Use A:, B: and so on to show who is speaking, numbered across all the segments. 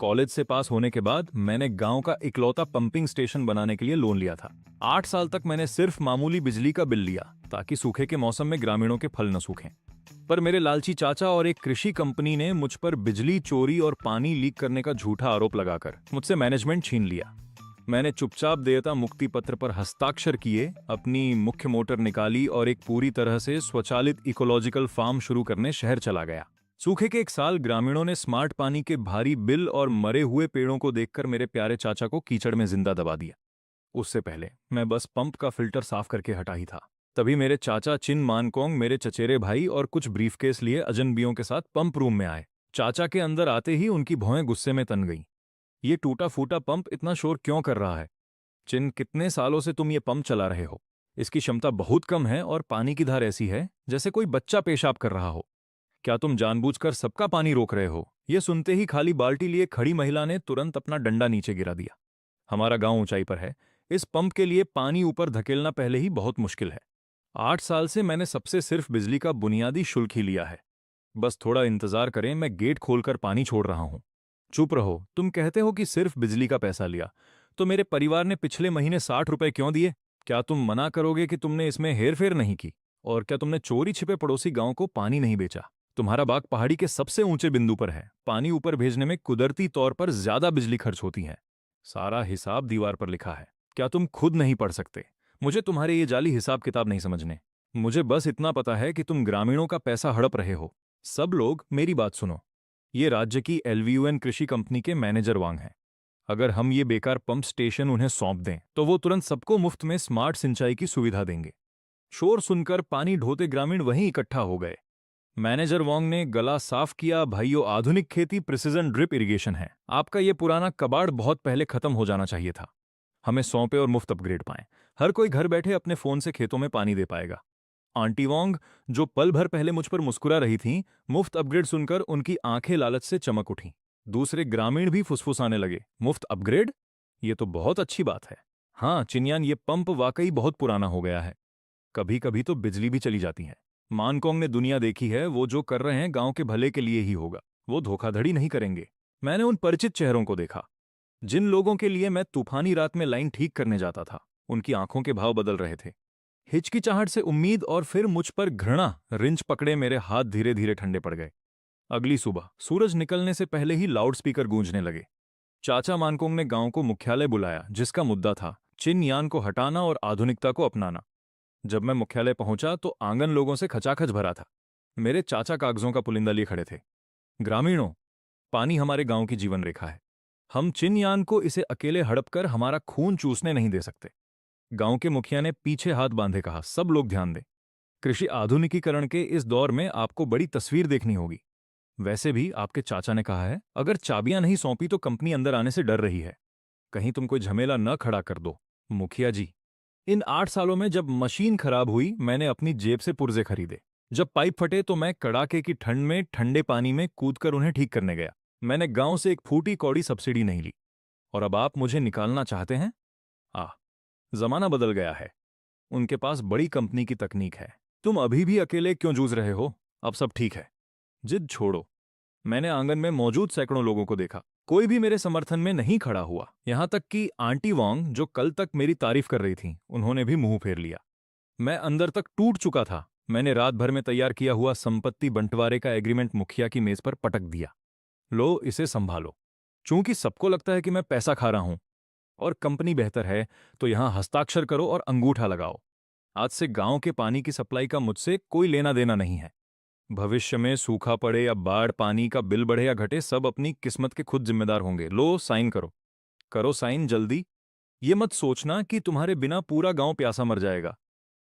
A: College से पास होने के बाद मैंने गांव का इकलौता पंपिंग स्टेशन बनाने के लिए लोन लिया था। 8 साल तक मैंने सिर्फ मामूली बिजली का बिल लिया ताकि सूखे के मौसम में ग्रामीणों के फल न सूखें। पर मेरे लालची चाचा और एक कृषि कंपनी ने मुझ पर बिजली चोरी और पानी लीक करने का झूठा आरोप लगाकर मुझसे मैनेजमेंट छीन लिया। मैंने चुपचाप देयता मुक्ति पत्र पर हस्ताक्षर किए, अपनी मुख्य मोटर निकाली और एक पूरी तरह से स्वचालित इकोलॉजिकल फार्म शुरू करने शहर चला गया। सूखे के एक साल ग्रामीणों ने स्मार्ट पानी के भारी बिल और मरे हुए पेड़ों को देखकर मेरे प्यारे चाचा को कीचड़ में जिंदा दबा दिया। उससे पहले मैं बस पंप का फिल्टर साफ करके हटा ही था। तभी मेरे चाचा चिन मानकोंग, मेरे चचेरे भाई और कुछ ब्रीफकेस लिए अजनबियों के साथ पंप रूम में आए। चाचा के अंदर आते ही उनकी भौहें गुस्से में तन गईं। ये टूटा फूटा पंप इतना शोर क्यों कर रहा है? चिन, कितने सालों से तुम ये पंप चला रहे हो? इसकी क्षमता बहुत कम है और पानी की धार ऐसी है जैसे कोई बच्चा पेशाब कर रहा हो। क्या तुम जानबूझकर सबका पानी रोक रहे हो? ये सुनते ही खाली बाल्टी लिए खड़ी महिला ने तुरंत अपना डंडा नीचे गिरा दिया। हमारा गांव ऊंचाई पर है। इस पंप के लिए पानी ऊपर धकेलना पहले ही बहुत मुश्किल है। 8 साल से मैंने सबसे सिर्फ बिजली का बुनियादी शुल्क ही लिया है। बस थोड़ा इंतजार करें, मैं गेट खोलकर पानी छोड़ रहा हूं। चुप रहो, तुम कहते हो कि सिर्फ बिजली का पैसा लिया, तो मेरे परिवार ने पिछले महीने 60 रुपए क्यों दिए? क्या तुम मना करोगे कि तुमने इसमें हेरफेर नहीं की? और क्या तुमने चोरी छिपे पड़ोसी गांव को पानी नहीं बेचा? तुम्हारा बाग पहाड़ी के सबसे ऊंचे बिंदु पर है। पानी ऊपर भेजने में कुदरती तौर पर ज्यादा बिजली खर्च होती है। सारा हिसाब दीवार पर लिखा है। क्या तुम खुद नहीं पढ़ सकते? मुझे तुम्हारे ये जाली हिसाब किताब नहीं समझने। मुझे बस इतना पता है कि तुम ग्रामीणों का पैसा हड़प रहे हो। सब लोग मेरी बात सुनो। ये राज्य की एलवीयूएन कृषि कंपनी के मैनेजर वांग हैं। अगर हम ये बेकार पंप स्टेशन उन्हें सौंप दें तो वो तुरंत सबको मुफ्त में स्मार्ट सिंचाई की सुविधा देंगे। शोर सुनकर पानी ढोते ग्रामीण वहीं इकट्ठा हो गए। मैनेजर वांग ने गला साफ किया, भाइयों, आधुनिक खेती प्रिसिजन ड्रिप इरिगेशन है। आपका ये पुराना कबाड़ बहुत पहले खत्म हो जाना चाहिए था। हमें सौंपे और मुफ्त अपग्रेड पाएं। हर कोई घर बैठे अपने फोन से खेतों में पानी दे पाएगा। आंटी वांग, जो पल भर पहले मुझ पर मुस्कुरा रही थीं, मुफ्त अपग्रेड सुनकर उनकी आंखें लालच से चमक उठीं। दूसरे ग्रामीण भी फुसफुसाने लगे, मुफ्त अपग्रेड? ये तो बहुत अच्छी बात है। हाँ चिन्यान, ये पंप वाकई बहुत पुराना हो गया है। कभी कभी तो बिजली भी चली जाती है। मानकोंग ने दुनिया देखी है, वो जो कर रहे हैं गांव के भले के लिए ही होगा। वो धोखाधड़ी नहीं करेंगे। मैंने उन परिचित चेहरों को देखा जिन लोगों के लिए मैं तूफानी रात में लाइन ठीक करने जाता था। उनकी आंखों के भाव बदल रहे थे। हिचकिचाहट से उम्मीद और फिर मुझ पर घृणा। रिंच पकड़े मेरे हाथ धीरे धीरे ठंडे पड़ गए। अगली सुबह सूरज निकलने से पहले ही लाउडस्पीकर गूंजने लगे। चाचा मानकोंग ने गांव को मुख्यालय बुलाया, जिसका मुद्दा था चिन यान को हटाना और आधुनिकता को अपनाना। जब मैं मुख्यालय पहुंचा तो आंगन लोगों से खचाखच भरा था। मेरे चाचा कागजों का पुलिंदा लिए खड़े थे। ग्रामीणों, पानी हमारे गांव की जीवन रेखा है। हम चिनयान को इसे अकेले हड़प कर हमारा खून चूसने नहीं दे सकते। गांव के मुखिया ने पीछे हाथ बांधे कहा, सब लोग ध्यान दें। कृषि आधुनिकीकरण के इस दौर में आपको बड़ी तस्वीर देखनी होगी। वैसे भी आपके चाचा ने कहा है, अगर चाबियां नहीं सौंपी तो कंपनी अंदर आने से डर रही है। कहीं तुम कोई झमेला न खड़ा कर दो। मुखिया जी, इन 8 सालों में जब मशीन खराब हुई, मैंने अपनी जेब से पुर्जे खरीदे। जब पाइप फटे तो मैं कड़ाके की ठंड में ठंडे पानी में कूदकर उन्हें ठीक करने गया। मैंने गांव से एक फूटी कौड़ी सब्सिडी नहीं ली। और अब आप मुझे निकालना चाहते हैं? जमाना बदल गया है। उनके पास बड़ी कंपनी की तकनीक है। तुम अभी भी अकेले क्यों जूझ रहे हो? अब सब ठीक है। जिद छोड़ो। मैंने आंगन में मौजूद सैकड़ों लोगों को देखा। कोई भी मेरे समर्थन में नहीं खड़ा हुआ। यहां तक कि आंटी वांग, जो कल तक मेरी तारीफ कर रही थीं, उन्होंने भी मुंह फेर लिया। मैं अंदर तक टूट चुका था। मैंने रात भर में तैयार किया हुआ संपत्ति बंटवारे का एग्रीमेंट मुखिया की मेज पर पटक दिया। लो, इसे संभालो। चूंकि सबको लगता है कि मैं पैसा खा रहा हूं और कंपनी बेहतर है, तो यहां हस्ताक्षर करो और अंगूठा लगाओ। आज से गांव के पानी की सप्लाई का मुझसे कोई लेना देना नहीं है। भविष्य में सूखा पड़े या बाढ़, पानी का बिल बढ़े या घटे, सब अपनी किस्मत के खुद जिम्मेदार होंगे। लो, साइन करो। करो साइन जल्दी। ये मत सोचना कि तुम्हारे बिना पूरा गांव प्यासा मर जाएगा।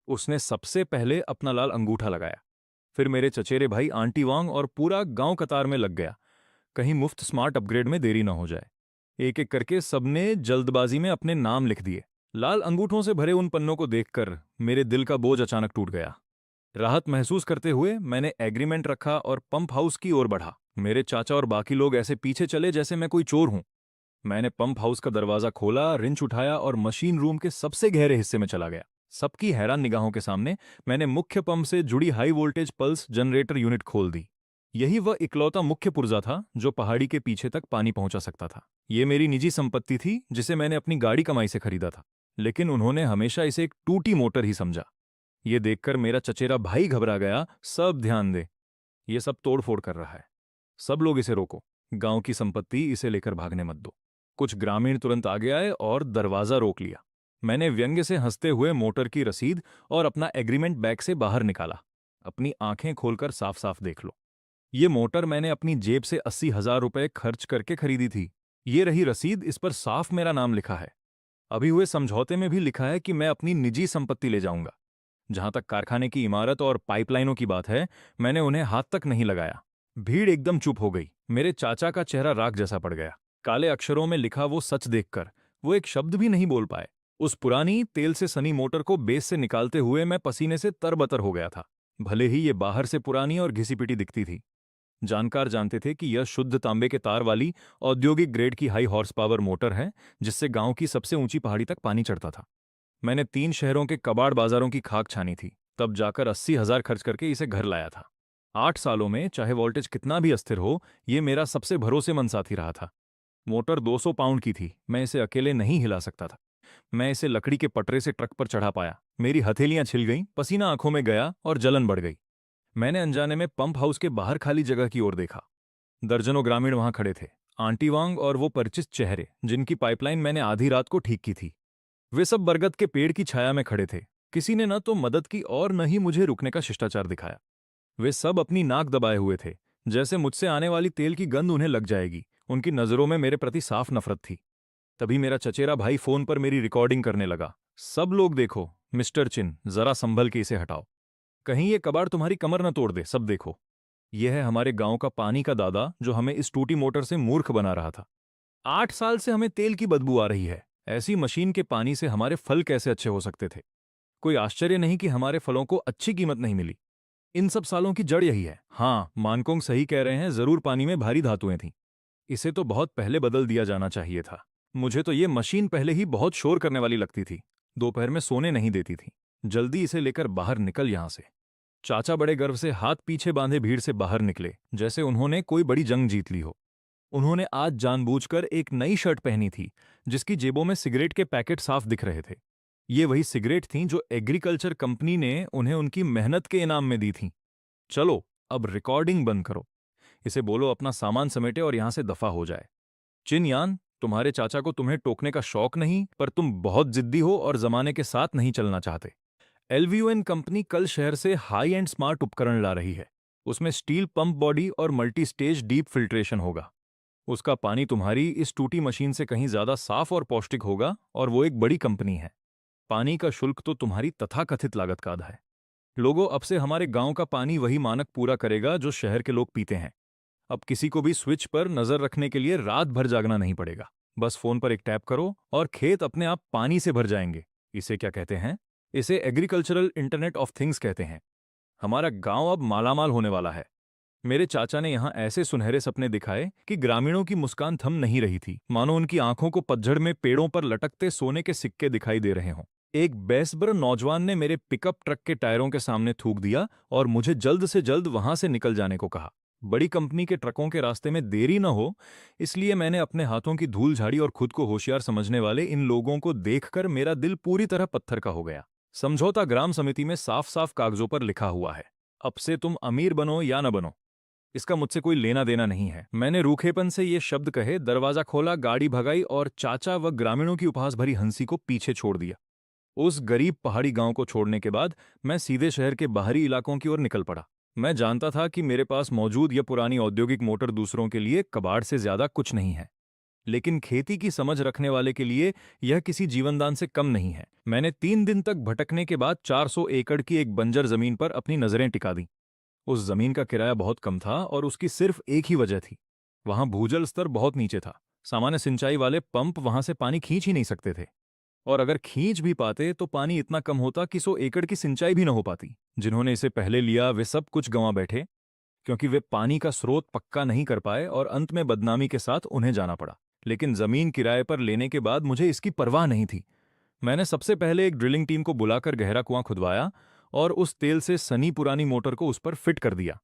A: उसने सबसे पहले अपना लाल अंगूठा लगाया। फिर मेरे चचेरे भाई आंटी वांग और पूरा गांव कतार में लग गया, कहीं मुफ्त स्मार्ट अपग्रेड में देरी न हो जाए। एक एक करके सबने जल्दबाजी में अपने नाम लिख दिए। लाल अंगूठों से भरे उन पन्नों को देखकर मेरे दिल का बोझ अचानक टूट गया। राहत महसूस करते हुए मैंने एग्रीमेंट रखा और पंप हाउस की ओर बढ़ा। मेरे चाचा और बाकी लोग ऐसे पीछे चले जैसे मैं कोई चोर हूं। मैंने पंप हाउस का दरवाजा खोला, रिंच उठाया और मशीन रूम के सबसे गहरे हिस्से में चला गया। सबकी हैरान निगाहों के सामने मैंने मुख्य पंप से जुड़ी high voltage pulse generator unit खोल दी। यही वह इकलौता मुख्य पुर्जा था जो पहाड़ी के पीछे तक पानी पहुंचा सकता था। ये मेरी निजी संपत्ति थी जिसे मैंने अपनी गाड़ी कमाई से खरीदा था, लेकिन उन्होंने हमेशा इसे एक टूटी मोटर ही समझा। ये देखकर मेरा चचेरा भाई घबरा गया। सब ध्यान दे, ये सब तोड़फोड़ कर रहा है, सब लोग इसे रोको, गांव की संपत्ति, इसे लेकर भागने मत दो। कुछ ग्रामीण तुरंत आगे आए और दरवाजा रोक लिया। मैंने व्यंग्य से हंसते हुए मोटर की रसीद और अपना एग्रीमेंट बैग से बाहर निकाला। अपनी आंखें खोलकर साफ साफ देख लो, ये मोटर मैंने अपनी जेब से 80,000 रुपए खर्च करके खरीदी थी। ये रही रसीद, इस पर साफ मेरा नाम लिखा है। अभी हुए समझौते में भी लिखा है कि मैं अपनी निजी संपत्ति ले जाऊंगा। जहां तक कारखाने की इमारत और पाइपलाइनों की बात है, मैंने उन्हें हाथ तक नहीं लगाया। भीड़ एकदम चुप हो गई। मेरे चाचा का चेहरा राख जैसा पड़ गया। काले अक्षरों में लिखा वो सच देखकर वो एक शब्द भी नहीं बोल पाए। उस पुरानी तेल से सनी मोटर को बेस से निकालते हुए मैं पसीने से तरबतर हो गया था। भले ही ये बाहर से पुरानी और घिसी पिटी दिखती थी, जानकार जानते थे कि यह शुद्ध तांबे के तार वाली औद्योगिक ग्रेड की हाई हॉर्स पावर मोटर है, जिससे गांव की सबसे ऊंची पहाड़ी तक पानी चढ़ता था। मैंने 3 शहरों के कबाड़ बाजारों की खाक छानी थी, तब जाकर 80,000 खर्च करके इसे घर लाया था। 8 सालों में चाहे वोल्टेज कितना भी अस्थिर हो, ये मेरा सबसे भरोसेमंद साथी रहा था। मोटर 200 पाउंड की थी, मैं इसे अकेले नहीं हिला सकता था। मैं इसे लकड़ी के पटरे से ट्रक पर चढ़ा पाया। मेरी हथेलियां छिल गईं, पसीना आंखों में गया और जलन बढ़ गई। मैंने अनजाने में पंप हाउस के बाहर खाली जगह की ओर देखा। दर्जनों ग्रामीण वहां खड़े थे, आंटी वांग और वो परिचित चेहरे जिनकी पाइपलाइन मैंने आधी रात को ठीक की थी। वे सब बरगद के पेड़ की छाया में खड़े थे। किसी ने न तो मदद की और न ही मुझे रुकने का शिष्टाचार दिखाया। वे सब अपनी नाक दबाए हुए थे, जैसे मुझसे आने वाली तेल की गंध उन्हें लग जाएगी। उनकी नजरों में मेरे प्रति साफ नफरत थी। तभी मेरा चचेरा भाई फोन पर मेरी रिकॉर्डिंग करने लगा। सब लोग देखो, मिस्टर चिन, जरा संभल के इसे हटाओ, कहीं ये कबाड़ तुम्हारी कमर न तोड़ दे। सब देखो, यह है हमारे गांव का पानी का दादा जो हमें इस टूटी मोटर से मूर्ख बना रहा था। 8 साल से हमें तेल की बदबू आ रही है। ऐसी मशीन के पानी से हमारे फल कैसे अच्छे हो सकते थे? कोई आश्चर्य नहीं कि हमारे फलों को अच्छी कीमत नहीं मिली। इन सब सालों की जड़ यही है। हाँ, मानकोंग सही कह रहे हैं, जरूर पानी में भारी धातुएं थीं। इसे तो बहुत पहले बदल दिया जाना चाहिए था। मुझे तो ये मशीन पहले ही बहुत शोर करने वाली लगती थी, दोपहर में सोने नहीं देती थी। जल्दी इसे लेकर बाहर निकल यहां से। चाचा बड़े गर्व से हाथ पीछे बांधे भीड़ से बाहर निकले, जैसे उन्होंने कोई बड़ी जंग जीत ली हो। उन्होंने आज जानबूझकर एक नई शर्ट पहनी थी, जिसकी जेबों में सिगरेट के पैकेट साफ दिख रहे थे। ये वही सिगरेट थीं जो एग्रीकल्चर कंपनी ने उन्हें उनकी मेहनत के इनाम में दी थीं। चलो, अब रिकॉर्डिंग बंद करो। इसे बोलो अपना सामान समेटे और यहां से दफा हो जाए। चिनयान, तुम्हारे चाचा को तुम्हें टोकने का शौक नहीं, पर तुम बहुत जिद्दी हो और जमाने के साथ नहीं चलना चाहते। एलवीयूएन कंपनी कल शहर से हाई एंड स्मार्ट उपकरण ला रही है। उसमें स्टील पंप बॉडी और मल्टी स्टेज डीप फिल्ट्रेशन होगा। उसका पानी तुम्हारी इस टूटी मशीन से कहीं ज्यादा साफ और पौष्टिक होगा, और वो एक बड़ी कंपनी है। पानी का शुल्क तो तुम्हारी तथाकथित लागत का आधा है। लोगों, अब से हमारे गांव का पानी वही मानक पूरा करेगा जो शहर के लोग पीते हैं। अब किसी को भी स्विच पर नजर रखने के लिए रात भर जागना नहीं पड़ेगा। बस फोन पर एक टैप करो और खेत अपने आप पानी से भर जाएंगे। इसे क्या कहते हैं? इसे एग्रीकल्चरल इंटरनेट ऑफ थिंग्स कहते हैं। हमारा गांव अब मालामाल होने वाला है। मेरे चाचा ने यहां ऐसे सुनहरे सपने दिखाए कि ग्रामीणों की मुस्कान थम नहीं रही थी, मानो उनकी आंखों को पतझड़ में पेड़ों पर लटकते सोने के सिक्के दिखाई दे रहे हों। एक बेसब्र नौजवान ने मेरे पिकअप ट्रक के टायरों के सामने थूक दिया और मुझे जल्द से जल्द वहां से निकल जाने को कहा। बड़ी कंपनी के ट्रकों के रास्ते में देरी न हो, इसलिए मैंने अपने हाथों की धूल झाड़ी और खुद को होशियार समझने वाले इन लोगों को देखकर मेरा दिल पूरी तरह पत्थर का हो गया। समझौता ग्राम समिति में साफ साफ कागजों पर लिखा हुआ है। अब से तुम अमीर बनो या न बनो, इसका मुझसे कोई लेना देना नहीं है। मैंने रूखेपन से ये शब्द कहे, दरवाजा खोला, गाड़ी भगाई और चाचा व ग्रामीणों की उपहास भरी हंसी को पीछे छोड़ दिया। उस गरीब पहाड़ी गांव को छोड़ने के बाद मैं सीधे शहर के बाहरी इलाकों की ओर निकल पड़ा। मैं जानता था कि मेरे पास मौजूद यह पुरानी औद्योगिक मोटर दूसरों के लिए कबाड़ से ज्यादा कुछ नहीं है, लेकिन खेती की समझ रखने वाले के लिए यह किसी जीवनदान से कम नहीं है। मैंने 3 दिन तक भटकने के बाद 400 एकड़ की एक बंजर जमीन पर अपनी नजरें टिका दी। उस जमीन का किराया बहुत कम था और उसकी सिर्फ एक ही वजह थी, वहां भूजल स्तर बहुत नीचे था। सामान्य सिंचाई वाले पंप वहां से पानी खींच ही नहीं सकते थे, और अगर खींच भी पाते तो पानी इतना कम होता कि 100 एकड़ की सिंचाई भी न हो पाती। जिन्होंने इसे पहले लिया वे सब कुछ गंवा बैठे, क्योंकि वे पानी का स्रोत पक्का नहीं कर पाए और अंत में बदनामी के साथ उन्हें जाना पड़ा। लेकिन जमीन किराए पर लेने के बाद मुझे इसकी परवाह नहीं थी। मैंने सबसे पहले एक ड्रिलिंग टीम को बुलाकर गहरा कुआं खुदवाया और उस तेल से सनी पुरानी मोटर को उस पर फिट कर दिया।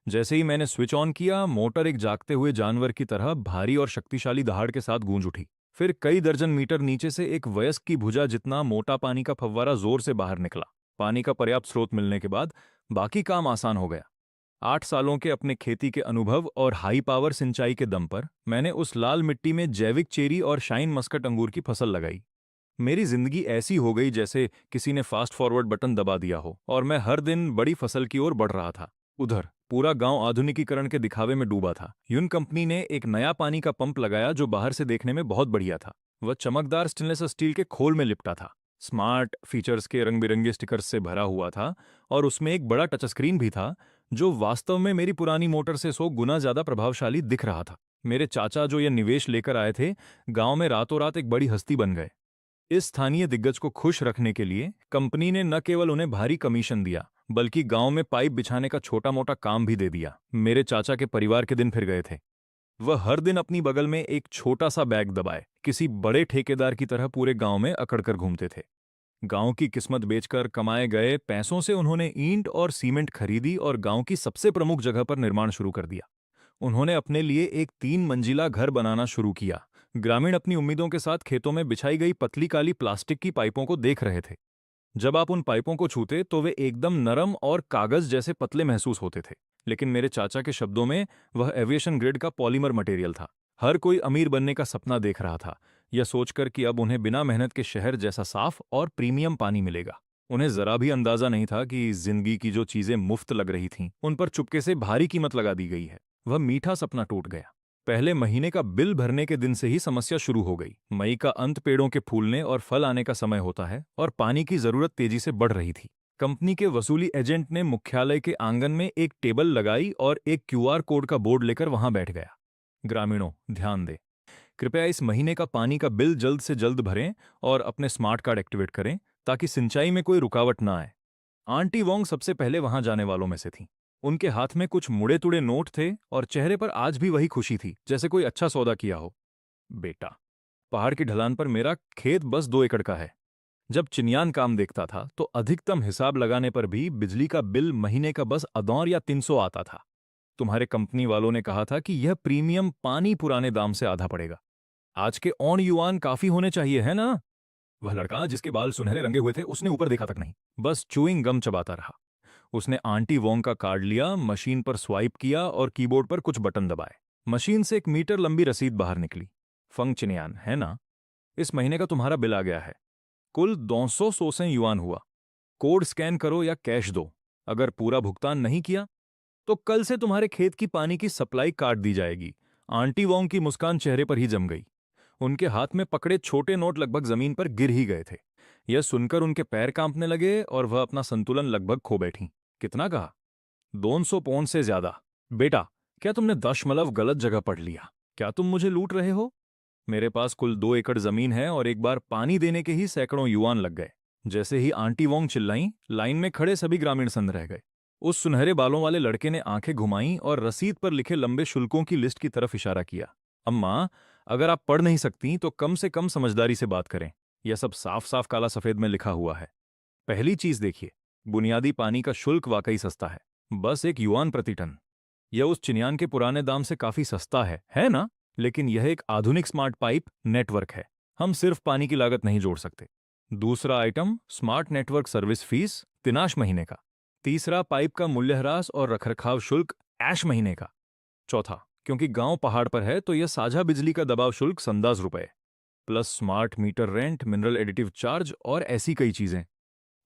A: जैसे ही मैंने स्विच ऑन किया, मोटर एक जागते हुए जानवर की तरह भारी और शक्तिशाली दहाड़ के साथ गूंज उठी। फिर कई दर्जन मीटर नीचे से एक वयस्क की भुजा जितना मोटा पानी का फव्वारा जोर से बाहर निकला। पानी का पर्याप्त स्रोत मिलने के बाद बाकी काम आसान हो गया। 8 सालों के अपने खेती के अनुभव और हाई पावर सिंचाई के दम पर मैंने उस लाल मिट्टी में जैविक चेरी और शाइन मस्कट अंगूर की फसल लगाई। मेरी जिंदगी ऐसी हो गई जैसे किसी ने फास्ट फॉरवर्ड बटन दबा दिया हो और मैं हर दिन बड़ी फसल की ओर बढ़ रहा था। उधर पूरा गांव आधुनिकीकरण के दिखावे में डूबा था। यून कंपनी ने एक नया पानी का पंप लगाया जो बाहर से देखने में बहुत बढ़िया था। वह चमकदार स्टेनलेस स्टील के खोल में लिपटा था, स्मार्ट फीचर्स के रंग बिरंगे स्टिकर्स से भरा हुआ था, और उसमें एक बड़ा टच स्क्रीन भी था जो वास्तव में मेरी पुरानी मोटर से 100 गुना ज्यादा प्रभावशाली दिख रहा था। मेरे चाचा जो यह निवेश लेकर आए थे, गांव में रातों रात एक बड़ी हस्ती बन गए। इस स्थानीय दिग्गज को खुश रखने के लिए कंपनी ने न केवल उन्हें भारी कमीशन दिया, बल्कि गांव में पाइप बिछाने का छोटा मोटा काम भी दे दिया। मेरे चाचा के परिवार के दिन फिर गए थे। वह हर दिन अपनी बगल में एक छोटा सा बैग दबाए किसी बड़े ठेकेदार की तरह पूरे गांव में अकड़कर घूमते थे। गांव की किस्मत बेचकर कमाए गए पैसों से उन्होंने ईंट और सीमेंट खरीदी और गांव की सबसे प्रमुख जगह पर निर्माण शुरू कर दिया। उन्होंने अपने लिए एक 3 मंजिला घर बनाना शुरू किया। ग्रामीण अपनी उम्मीदों के साथ खेतों में बिछाई गई पतली काली प्लास्टिक की पाइपों को देख रहे थे। जब आप उन पाइपों को छूते तो वे एकदम नरम और कागज जैसे पतले महसूस होते थे। लेकिन मेरे चाचा के शब्दों में वह एविएशन ग्रेड का पॉलीमर मटेरियल था। हर कोई अमीर बनने का सपना देख रहा था, यह सोचकर कि अब उन्हें बिना मेहनत के शहर जैसा साफ और प्रीमियम पानी मिलेगा। उन्हें जरा भी अंदाजा नहीं था कि जिंदगी की जो चीजें मुफ्त लग रही थीं, उन पर चुपके से भारी कीमत लगा दी गई है। वह मीठा सपना टूट गया। पहले महीने का बिल भरने के दिन से ही समस्या शुरू हो गई। मई का अंत पेड़ों के फूलने और फल आने का समय होता है और पानी की जरूरत तेजी से बढ़ रही थी। कंपनी के वसूली एजेंट ने मुख्यालय के आंगन में एक टेबल लगाई और एक क्यूआर कोड का बोर्ड लेकर वहां बैठ गया। ग्रामीणों, ध्यान दें। कृपया इस महीने का पानी का बिल जल्द से जल्द भरें और अपने स्मार्ट कार्ड एक्टिवेट करें ताकि सिंचाई में कोई रुकावट ना आए। आंटी वोंग सबसे पहले वहां जाने वालों में से थीं। उनके हाथ में कुछ मुड़े तुड़े नोट थे और चेहरे पर आज भी वही खुशी थी जैसे कोई अच्छा सौदा किया हो। बेटा, पहाड़ की ढलान पर मेरा खेत बस 2 एकड़ का है। जब चिनियान काम देखता था तो अधिकतम हिसाब लगाने पर भी बिजली का बिल महीने का बस अदौर या 300 आता था। तुम्हारे कंपनी वालों ने कहा था कि यह प्रीमियम पानी पुराने दाम से आधा पड़ेगा। आज के ऑन युआन काफी होने चाहिए, है ना? वह लड़का जिसके बाल सुनहरे रंगे हुए थे, उसने ऊपर देखा तक नहीं, बस च्यूइंग गम चबाता रहा। उसने आंटी वोंग का कार्ड लिया, मशीन पर स्वाइप किया और कीबोर्ड पर कुछ बटन दबाए। मशीन से 1 मीटर लंबी रसीद बाहर निकली। फंग चिनियान, है ना? इस महीने का तुम्हारा बिल आ गया है। कुल 200 सोसें युआन हुआ। कोड स्कैन करो या कैश दो। अगर पूरा भुगतान नहीं किया तो कल से तुम्हारे खेत की पानी की सप्लाई काट दी जाएगी। आंटी वोंग की मुस्कान चेहरे पर ही जम गई। उनके हाथ में पकड़े छोटे नोट लगभग जमीन पर गिर ही गए थे। यह सुनकर उनके पैर कांपने लगे और वह अपना संतुलन लगभग खो बैठी। कितना कहा? 200 पौंड से ज्यादा। बेटा, क्या तुमने दशमलव गलत जगह पढ़ लिया? क्या तुम मुझे लूट रहे हो? मेरे पास कुल 2 एकड़ जमीन है और एक बार पानी देने के ही सैकड़ों युआन लग गए। जैसे ही आंटी वोंग चिल्लाईं, लाइन में खड़े सभी ग्रामीण सन्न रह गए। उस सुनहरे बालों वाले लड़के ने आंखें घुमाईं और रसीद पर लिखे लंबे शुल्कों की लिस्ट की तरफ इशारा किया। अम्मा, अगर आप पढ़ नहीं सकती तो कम से कम समझदारी से बात करें। यह सब साफ साफ काला सफेद में लिखा हुआ है। पहली चीज देखिए, बुनियादी पानी का शुल्क वाकई सस्ता है, बस 1 युआन प्रति टन। यह उस चिनियान के पुराने दाम से काफी सस्ता है ना? लेकिन यह एक आधुनिक स्मार्ट पाइप नेटवर्क है। हम सिर्फ पानी की लागत नहीं जोड़ सकते। दूसरा item, smart network service fees, तिनाश महीने का। तीसरा, पाइप का मूल्यह्रास और रखरखाव शुल्क, ऐश महीने का। चौथा, क्योंकि गांव पहाड़ पर है तो यह साझा बिजली का दबाव शुल्क, संदाज रुपए, plus smart meter rent, mineral additive charge और ऐसी कई चीजें।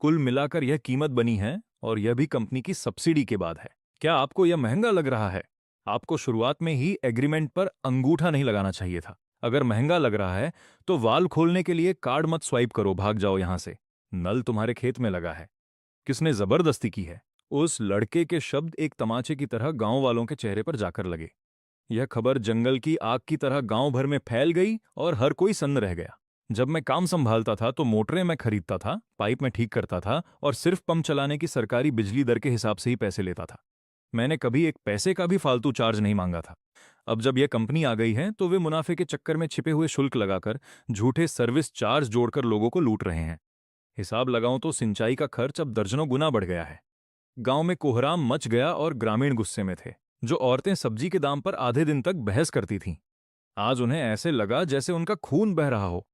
A: कुल मिलाकर यह कीमत बनी है और यह भी कंपनी की सब्सिडी के बाद है। क्या आपको यह महंगा लग रहा है? आपको शुरुआत में ही एग्रीमेंट पर अंगूठा नहीं लगाना चाहिए था। अगर महंगा लग रहा है तो वाल्व खोलने के लिए कार्ड मत स्वाइप करो, भाग जाओ यहां से। नल तुम्हारे खेत में लगा है। किसने जबरदस्ती की है? उस लड़के के शब्द एक तमाचे की तरह गांव वालों के चेहरे पर जाकर लगे। यह खबर जंगल की आग की तरह गांव भर में फैल गई और हर कोई सन्न रह गया। जब मैं काम संभालता था तो मोटरें मैं खरीदता था, पाइप मैं ठीक करता था और सिर्फ पंप चलाने की सरकारी बिजली दर के हिसाब से ही पैसे लेता था। मैंने कभी एक पैसे का भी फालतू चार्ज नहीं मांगा था। अब जब यह कंपनी आ गई है तो वे मुनाफे के चक्कर में छिपे हुए शुल्क लगाकर झूठे सर्विस चार्ज जोड़कर लोगों को लूट रहे हैं। हिसाब लगाऊं तो सिंचाई का खर्च अब दर्जनों गुना बढ़ गया है। गांव में कोहराम मच गया और ग्रामीण गुस्से में थे। जो औरतें सब्जी के दाम पर आधे दिन तक बहस करती थीं, आज उन्हें ऐसे लगा जैसे उनका खून बह रहा हो।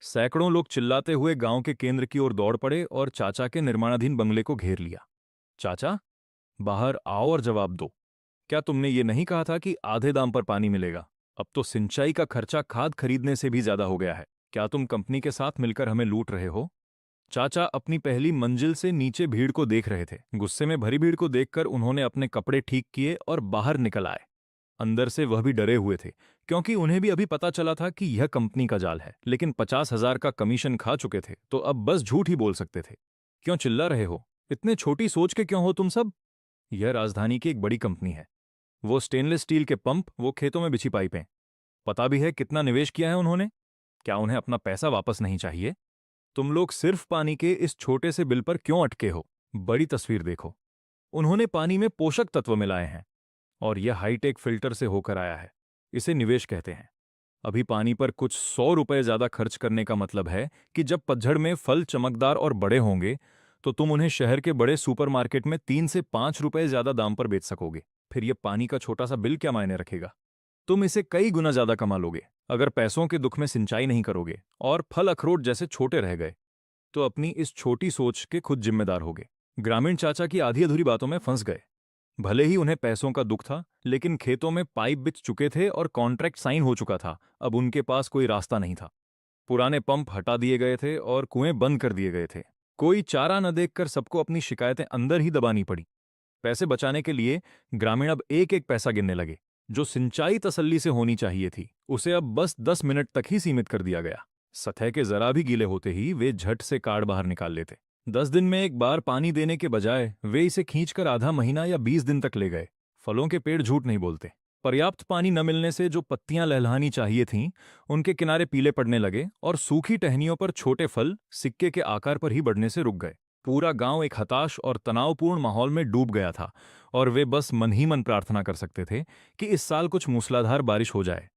A: सैकड़ों लोग चिल्लाते हुए गांव के केंद्र की ओर दौड़ पड़े और चाचा के निर्माणाधीन बंगले को घेर लिया। चाचा, बाहर आओ और जवाब दो। क्या तुमने ये नहीं कहा था कि आधे दाम पर पानी मिलेगा? अब तो सिंचाई का खर्चा खाद खरीदने से भी ज्यादा हो गया है। क्या तुम कंपनी के साथ मिलकर हमें लूट रहे हो? चाचा अपनी पहली मंजिल से नीचे भीड़ को देख रहे थे। गुस्से में भरी भीड़ को देखकर उन्होंने अपने कपड़े ठीक किए और बाहर निकल आए। अंदर से वह भी डरे हुए थे, क्योंकि उन्हें भी अभी पता चला था कि यह कंपनी का जाल है। लेकिन 50,000 का कमीशन खा चुके थे, तो अब बस झूठ ही बोल सकते थे। क्यों चिल्ला रहे हो? इतने छोटी सोच के क्यों हो तुम सब? यह राजधानी की एक बड़ी कंपनी है। वो स्टेनलेस स्टील के पंप, वो खेतों में बिछी पाइपें। पता भी है कितना निवेश किया है उन्होंने? क्या उन्हें अपना पैसा वापस नहीं चाहिए? तुम लोग सिर्फ पानी के इस छोटे से बिल पर क्यों अटके हो? बड़ी तस्वीर देखो। उन्होंने पानी में पोषक तत्व मिलाए हैं, और यह हाईटेक फिल्टर से होकर आया है। इसे निवेश कहते हैं। अभी पानी पर कुछ 100 रुपए ज्यादा खर्च करने का मतलब है कि जब पतझड़ में फल चमकदार और बड़े होंगे, तो तुम उन्हें शहर के बड़े सुपरमार्केट में 3 से 5 रुपए ज्यादा दाम पर बेच सकोगे। फिर यह पानी का छोटा सा बिल क्या मायने रखेगा? तुम इसे कई गुना ज्यादा कमा लोगे। अगर पैसों के दुख में सिंचाई नहीं करोगे और फल अखरोट जैसे छोटे रह गए, तो अपनी इस छोटी सोच के खुद जिम्मेदार होगे। ग्रामीण चाचा की आधी अधूरी बातों में फंस गए। भले ही उन्हें पैसों का दुख था, लेकिन खेतों में पाइप बिछ चुके थे और कॉन्ट्रैक्ट साइन हो चुका था। अब उनके पास कोई रास्ता नहीं था। पुराने पंप हटा दिए गए थे और कुएं बंद कर दिए गए थे। कोई चारा न देखकर सबको अपनी शिकायतें अंदर ही दबानी पड़ी। पैसे बचाने के लिए ग्रामीण अब एक एक पैसा गिनने लगे। जो सिंचाई तसल्ली से होनी चाहिए थी, उसे अब बस 10 मिनट तक ही सीमित कर दिया गया। सतह के जरा भी गीले होते ही वे झट से कार्ड बाहर निकाल लेते। 10 दिन में एक बार पानी देने के बजाय वे इसे खींचकर आधा महीना या 20 दिन तक ले गए। फलों के पेड़ झूठ नहीं बोलते। पर्याप्त पानी न मिलने से जो पत्तियां लहलहानी चाहिए थीं, उनके किनारे पीले पड़ने लगे और सूखी टहनियों पर छोटे फल सिक्के के आकार पर ही बढ़ने से रुक गए। पूरा गांव एक हताश और तनावपूर्ण माहौल में डूब गया था, और वे बस मन ही मन प्रार्थना कर सकते थे कि इस साल कुछ मूसलाधार बारिश हो जाए,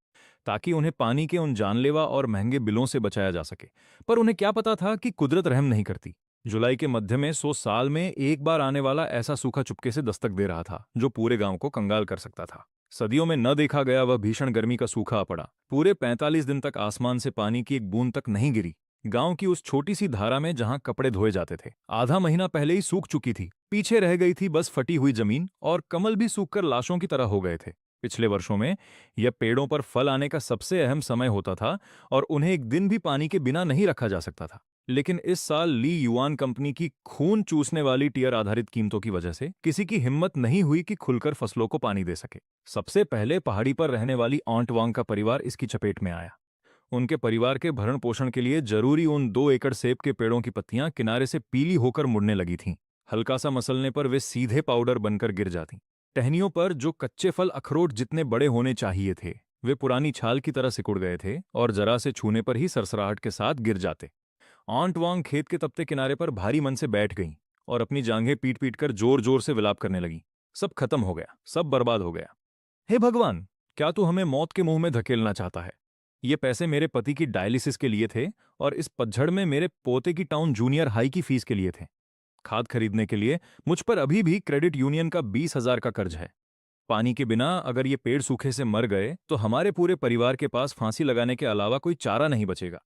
A: ताकि उन्हें पानी के उन जानलेवा और महंगे बिलों से बचाया जा सके। पर उन्हें क्या पता था कि कुदरत रहम नहीं करती। जुलाई के मध्य में 100 साल में एक बार आने वाला ऐसा सूखा चुपके से दस्तक दे रहा था, जो पूरे गांव को कंगाल कर सकता था। सदियों में न देखा गया वह भीषण गर्मी का सूखा आ पड़ा। पूरे 45 दिन तक आसमान से पानी की एक बूंद तक नहीं गिरी। गांव की उस छोटी सी धारा में जहां कपड़े धोए जाते थे, आधा महीना पहले ही सूख चुकी थी। पीछे रह गई थी बस फटी हुई जमीन, और कमल भी सूखकर लाशों की तरह हो गए थे। पिछले वर्षों में यह पेड़ों पर फल आने का सबसे अहम समय होता था, और उन्हें एक दिन भी पानी के बिना नहीं रखा जा सकता था। लेकिन इस साल ली युआन कंपनी की खून चूसने वाली टियर आधारित कीमतों की वजह से किसी की हिम्मत नहीं हुई कि खुलकर फसलों को पानी दे सके। सबसे पहले पहाड़ी पर रहने वाली ऑन्ट वांग का परिवार इसकी चपेट में आया। उनके परिवार के भरण पोषण के लिए जरूरी उन 2 एकड़ सेब के पेड़ों की पत्तियां किनारे से पीली होकर मुड़ने लगी थीं। हल्का सा मसलने पर वे सीधे पाउडर बनकर गिर जाती। टहनियों पर जो कच्चे फल अखरोट जितने बड़े होने चाहिए थे, वे पुरानी छाल की तरह सिकुड़ गए थे और जरा से छूने पर ही सरसराहट के साथ गिर जाते। ऑन्ट वांग खेत के तपते किनारे पर भारी मन से बैठ गईं और अपनी जांघें पीट पीट कर जोर जोर से विलाप करने लगीं। सब खत्म हो गया, सब बर्बाद हो गया। हे भगवान, क्या तू हमें मौत के मुंह में धकेलना चाहता है? ये पैसे मेरे पति की डायलिसिस के लिए थे, और इस पतझड़ में मेरे पोते की टाउन जूनियर हाई की फीस के लिए थे। खाद खरीदने के लिए मुझ पर अभी भी क्रेडिट यूनियन का 20,000 का कर्ज है। पानी के बिना अगर ये पेड़ सूखे से मर गए, तो हमारे पूरे परिवार के पास फांसी लगाने के अलावा कोई चारा नहीं बचेगा।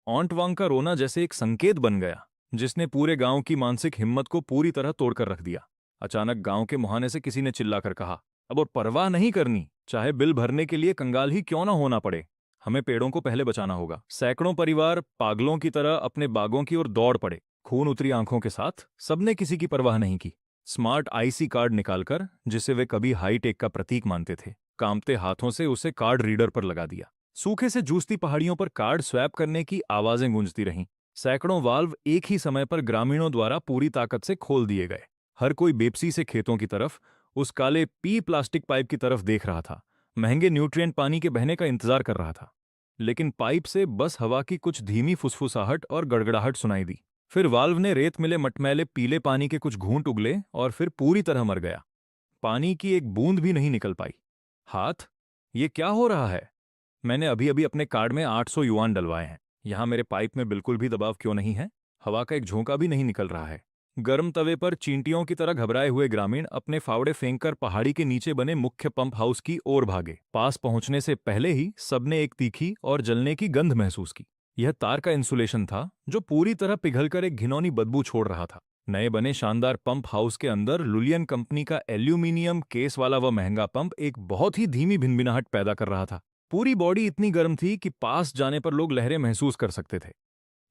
A: ऑन्ट वांग का रोना जैसे एक संकेत बन गया, जिसने पूरे गांव की मानसिक हिम्मत को पूरी तरह तोड़कर रख दिया। अचानक गांव के मुहाने से किसी ने चिल्लाकर कहा, अब और परवाह नहीं करनी, चाहे बिल भरने के लिए कंगाल ही क्यों ना होना पड़े, हमें पेड़ों को पहले बचाना होगा। सैकड़ों परिवार पागलों की तरह अपने बागों की ओर दौड़ पड़े। खून उतरी आंखों के साथ सबने किसी की परवाह नहीं की। स्मार्ट आईसी कार्ड निकालकर, जिसे वे कभी हाईटेक का प्रतीक मानते थे, कांपते हाथों से उसे कार्ड रीडर पर लगा दिया। सूखे से जूझती पहाड़ियों पर कार्ड स्वैप करने की आवाजें गूंजती रहीं। सैकड़ों वाल्व एक ही समय पर ग्रामीणों द्वारा पूरी ताकत से खोल दिए गए। हर कोई बेपसी से खेतों की तरफ, उस काले पी प्लास्टिक पाइप की तरफ देख रहा था। महंगे न्यूट्रिएंट पानी के बहने का इंतजार कर रहा था। लेकिन पाइप से बस हवा की कुछ धीमी फुसफुसाहट और गड़गड़ाहट सुनाई दी। फिर वाल्व ने रेत मिले मटमैले पीले पानी के कुछ घूंट उगले और फिर पूरी तरह मर गया। पानी की एक बूंद भी नहीं निकल पाई। हाथ, ये क्या हो रहा है? मैंने अभी अभी अपने कार्ड में 800 युआन डलवाए हैं। यहां मेरे पाइप में बिल्कुल भी दबाव क्यों नहीं है? हवा का एक झोंका भी नहीं निकल रहा है। गर्म तवे पर चींटियों की तरह घबराए हुए ग्रामीण अपने फावड़े फेंककर पहाड़ी के नीचे बने मुख्य पंप हाउस की ओर भागे। पास पहुंचने से पहले ही सबने एक तीखी और जलने की गंध महसूस की। यह तार का इंसुलेशन था जो पूरी तरह पिघलकर एक घिनौनी बदबू छोड़ रहा था। नए बने शानदार पंप हाउस के अंदर लुलियन कंपनी का एल्यूमिनियम केस वाला वह महंगा पंप एक बहुत ही धीमी भिनभिनाहट पैदा कर रहा था। पूरी बॉडी इतनी गर्म थी कि पास जाने पर लोग लहरें महसूस कर सकते थे।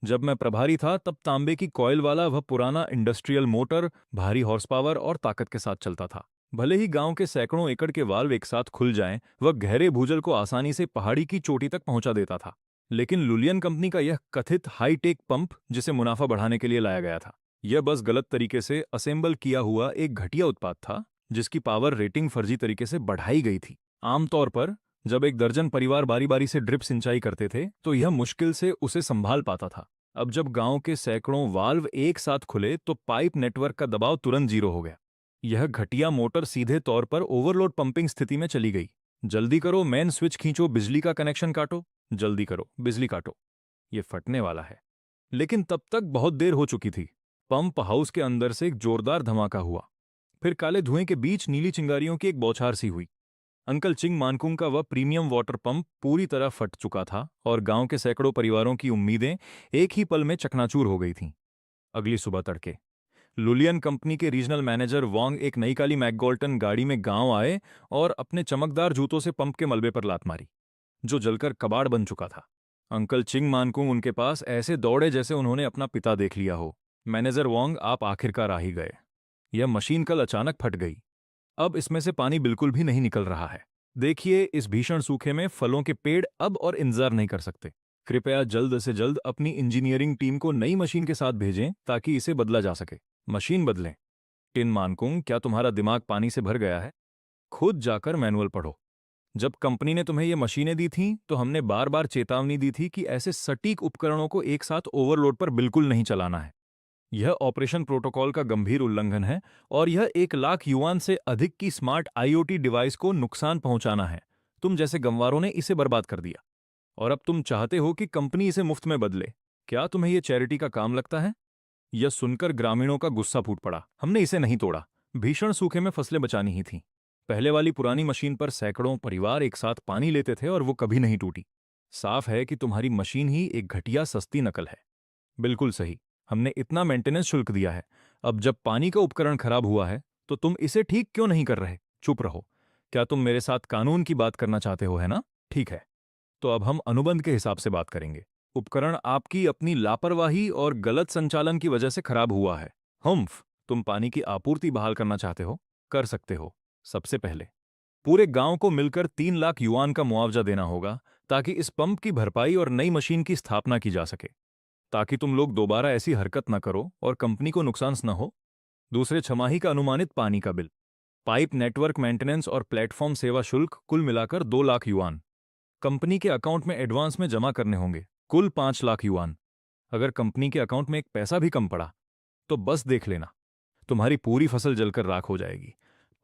A: जब मैं प्रभारी था तब तांबे की कॉइल वाला वह पुराना इंडस्ट्रियल मोटर भारी हॉर्स पावर और ताकत के साथ चलता था। भले ही गांव के सैकड़ों एकड़ के वाल्व एक साथ खुल जाएं, वह गहरे भूजल को आसानी से पहाड़ी की चोटी तक पहुंचा देता था। लेकिन लुलियन कंपनी का यह कथित हाईटेक पंप जिसे मुनाफा बढ़ाने के लिए लाया गया था, यह बस गलत तरीके से असेंबल किया हुआ एक घटिया उत्पाद था जिसकी पावर रेटिंग फर्जी तरीके से बढ़ाई गई थी। आमतौर पर जब एक दर्जन परिवार बारी बारी से ड्रिप सिंचाई करते थे तो यह मुश्किल से उसे संभाल पाता था। अब जब गांव के सैकड़ों वाल्व एक साथ खुले तो पाइप नेटवर्क का दबाव तुरंत जीरो हो गया। यह घटिया मोटर सीधे तौर पर ओवरलोड पंपिंग स्थिति में चली गई। जल्दी करो, मेन स्विच खींचो, बिजली का कनेक्शन काटो, जल्दी करो, बिजली काटो, ये फटने वाला है। लेकिन तब तक बहुत देर हो चुकी थी। पंप हाउस के अंदर से एक जोरदार धमाका हुआ। फिर काले धुएं के बीच नीली चिंगारियों की एक बौछार सी हुई। अंकल चिंग मानकुंग का वह प्रीमियम वाटर पंप पूरी तरह फट चुका था और गांव के सैकड़ों परिवारों की उम्मीदें एक ही पल में चकनाचूर हो गई थीं। अगली सुबह तड़के लुलियन कंपनी के रीजनल मैनेजर वांग एक नई काली मैकगोल्टन गाड़ी में गांव आए और अपने चमकदार जूतों से पंप के मलबे पर लात मारी, जो जलकर कबाड़ बन चुका था। अंकल चिंग मानकुंग उनके पास ऐसे दौड़े जैसे उन्होंने अपना पिता देख लिया हो। मैनेजर वांग, आप आखिरकार आ ही गए। यह मशीन कल अचानक फट गई। अब इसमें से पानी बिल्कुल भी नहीं निकल रहा है। देखिए, इस भीषण सूखे में फलों के पेड़ अब और इंतजार नहीं कर सकते। कृपया जल्द से जल्द अपनी इंजीनियरिंग टीम को नई मशीन के साथ भेजें ताकि इसे बदला जा सके। मशीन बदलें? टिन मानकुंग, क्या तुम्हारा दिमाग पानी से भर गया है? खुद जाकर मैनुअल पढ़ो। जब कंपनी ने तुम्हें ये मशीनें दी थीं तो हमने बार बार चेतावनी दी थी कि ऐसे सटीक उपकरणों को एक साथ ओवरलोड पर बिल्कुल नहीं चलाना है। यह ऑपरेशन प्रोटोकॉल का गंभीर उल्लंघन है और यह 1 लाख युआन से अधिक की स्मार्ट आईओटी डिवाइस को नुकसान पहुंचाना है। तुम जैसे गंवारों ने इसे बर्बाद कर दिया और अब तुम चाहते हो कि कंपनी इसे मुफ्त में बदले। क्या तुम्हें यह चैरिटी का काम लगता है? यह सुनकर ग्रामीणों का गुस्सा फूट पड़ा। हमने इसे नहीं तोड़ा। भीषण सूखे में फसलें बचानी ही थीं। पहले वाली पुरानी मशीन पर सैकड़ों परिवार एक साथ पानी लेते थे और वो कभी नहीं टूटी। साफ है कि तुम्हारी मशीन ही एक घटिया सस्ती नकल है। बिल्कुल सही। हमने इतना मेंटेनेंस शुल्क दिया है। अब जब पानी का उपकरण खराब हुआ है तो तुम इसे ठीक क्यों नहीं कर रहे? चुप रहो। क्या तुम मेरे साथ कानून की बात करना चाहते हो, है ना? ठीक है, तो अब हम अनुबंध के हिसाब से बात करेंगे। उपकरण आपकी अपनी लापरवाही और गलत संचालन की वजह से खराब हुआ है। हम्फ, तुम पानी की आपूर्ति बहाल करना चाहते हो? कर सकते हो। सबसे पहले पूरे गांव को मिलकर 3 लाख युआन का मुआवजा देना होगा ताकि इस पंप की भरपाई और नई मशीन की स्थापना की जा सके, ताकि तुम लोग दोबारा ऐसी हरकत न करो और कंपनी को नुकसान न हो। दूसरे, छमाही का अनुमानित पानी का बिल, पाइप नेटवर्क मेंटेनेंस और प्लेटफॉर्म सेवा शुल्क कुल मिलाकर 2 लाख युआन कंपनी के अकाउंट में एडवांस में जमा करने होंगे। कुल 5 लाख युआन। अगर कंपनी के अकाउंट में एक पैसा भी कम पड़ा तो बस देख लेना, तुम्हारी पूरी फसल जलकर राख हो जाएगी।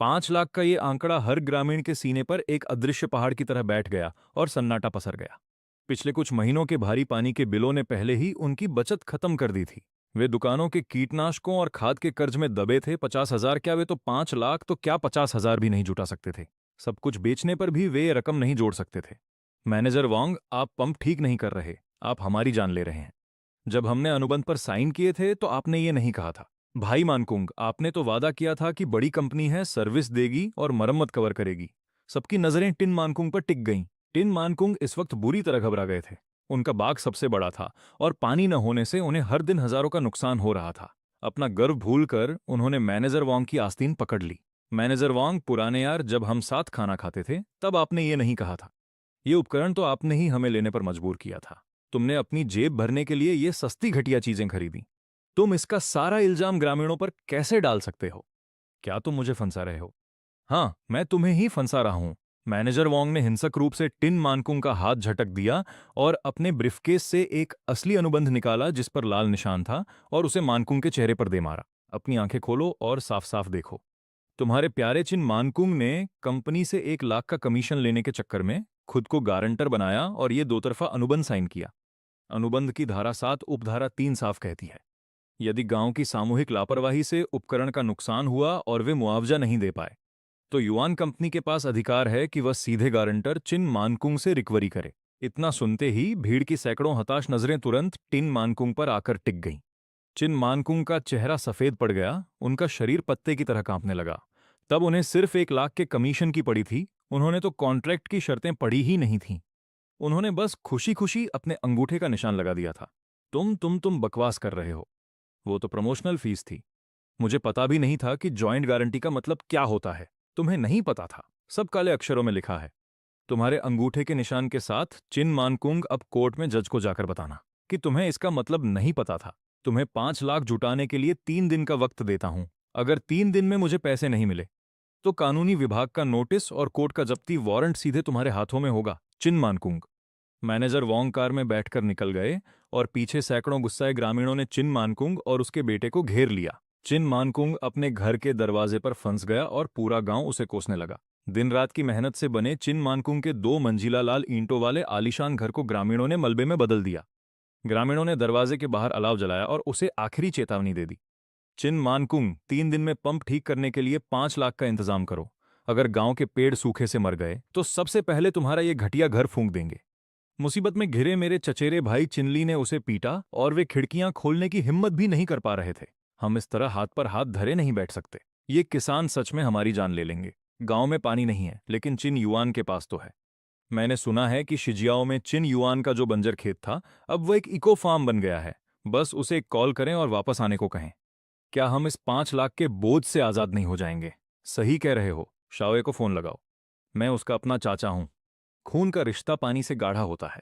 A: 5 लाख का ये आंकड़ा हर ग्रामीण के सीने पर एक अदृश्य पहाड़ की तरह बैठ गया और सन्नाटा पसर गया। पिछले कुछ महीनों के भारी पानी के बिलों ने पहले ही उनकी बचत खत्म कर दी थी। वे दुकानों के कीटनाशकों और खाद के कर्ज में दबे थे। 50,000 क्या, वे तो 5 लाख तो क्या 50,000 भी नहीं जुटा सकते थे। सब कुछ बेचने पर भी वे ये रकम नहीं जोड़ सकते थे। मैनेजर वांग, आप पंप ठीक नहीं कर रहे, आप हमारी जान ले रहे हैं। जब हमने अनुबंध पर साइन किए थे तो आपने ये नहीं कहा था। भाई मानकुंग, आपने तो वादा किया था कि बड़ी कंपनी है, सर्विस देगी और मरम्मत कवर करेगी। सबकी नजरें टिन मानकुंग पर टिक गईं। टिन मानकुंग इस वक्त बुरी तरह घबरा गए थे। उनका बाग सबसे बड़ा था और पानी न होने से उन्हें हर दिन हजारों का नुकसान हो रहा था। अपना गर्व भूलकर उन्होंने मैनेजर वांग की आस्तीन पकड़ ली। मैनेजर वांग, पुराने यार, जब हम साथ खाना खाते थे तब आपने ये नहीं कहा था। ये उपकरण तो आपने ही हमें लेने पर मजबूर किया था। तुमने अपनी जेब भरने के लिए ये सस्ती घटिया चीजें खरीदी। तुम इसका सारा इल्जाम ग्रामीणों पर कैसे डाल सकते हो? क्या तुम मुझे फंसा रहे हो? हाँ, मैं तुम्हें ही फंसा रहा हूं। मैनेजर वांग ने हिंसक रूप से टिन मानकुंग का हाथ झटक दिया और अपने ब्रीफकेस से एक असली अनुबंध निकाला जिस पर लाल निशान था और उसे मानकुंग के चेहरे पर दे मारा। अपनी आंखें खोलो और साफ साफ देखो। तुम्हारे प्यारे चिन मानकुंग ने कंपनी से 1 लाख का कमीशन लेने के चक्कर में खुद को गारंटर बनाया और ये 2 तरफा अनुबंध साइन किया। अनुबंध की धारा 7 उपधारा 3 साफ कहती है, यदि गांव की सामूहिक लापरवाही से उपकरण का नुकसान हुआ और वे मुआवजा नहीं दे पाए, तो युआन कंपनी के पास अधिकार है कि वह सीधे गारंटर चिन मानकुंग से रिकवरी करे। इतना सुनते ही भीड़ की सैकड़ों हताश नजरें तुरंत टिन मानकुंग पर आकर टिक गईं। चिन मानकुंग का चेहरा सफेद पड़ गया, उनका शरीर पत्ते की तरह कांपने लगा। तब उन्हें सिर्फ 1 लाख के कमीशन की पड़ी थी, उन्होंने तो कॉन्ट्रैक्ट की शर्तें पढ़ी ही नहीं थीं। उन्होंने बस खुशी खुशी अपने अंगूठे का निशान लगा दिया था। तुम बकवास कर रहे हो। वो तो प्रमोशनल फीस थी। मुझे पता भी नहीं था कि जॉइंट गारंटी का मतलब क्या होता है। तुम्हें नहीं पता था, सब काले अक्षरों में लिखा है। तुम्हारे अंगूठे के निशान के साथ चिन मानकुंग अब कोर्ट में जज को जाकर बताना कि तुम्हें इसका मतलब नहीं पता था। तुम्हें 5 लाख जुटाने के लिए 3 दिन का वक्त देता हूं। अगर 3 दिन में मुझे पैसे नहीं मिले तो कानूनी विभाग का नोटिस और कोर्ट का जब्ती वारंट सीधे तुम्हारे हाथों में होगा, चिन मानकुंग। मैनेजर वोंग कार में बैठकर निकल गए और पीछे सैकड़ों गुस्साए ग्रामीणों ने चिन मानकुंग और उसके बेटे को घेर लिया। चिन मानकुंग अपने घर के दरवाजे पर फंस गया और पूरा गांव उसे कोसने लगा। दिन रात की मेहनत से बने चिन मानकुंग के 2 मंजिला लाल ईंटों वाले आलीशान घर को ग्रामीणों ने मलबे में बदल दिया। ग्रामीणों ने दरवाजे के बाहर अलाव जलाया और उसे आखिरी चेतावनी दे दी। चिन मानकुंग, 3 दिन में पंप ठीक करने के लिए 5 लाख का इंतजाम करो। अगर गांव के पेड़ सूखे से मर गए तो सबसे पहले तुम्हारा ये घटिया घर फूंक देंगे। मुसीबत में घिरे मेरे चचेरे भाई चिनली ने उसे पीटा और वे खिड़कियां खोलने की हिम्मत भी नहीं कर पा रहे थे। हम इस तरह हाथ पर हाथ धरे नहीं बैठ सकते। ये किसान सच में हमारी जान ले लेंगे। गांव में पानी नहीं है, लेकिन चिन युआन के पास तो है। मैंने सुना है कि शिजियाओ में चिन युआन का जो बंजर खेत था, अब वो एक इको फार्म बन गया है। बस उसे एक कॉल करें और वापस आने को कहें। क्या हम इस 5 लाख के बोझ से आजाद नहीं हो जाएंगे? सही कह रहे हो। शाओए को फोन लगाओ। मैं उसका अपना चाचा हूं। खून का रिश्ता पानी से गाढ़ा होता है।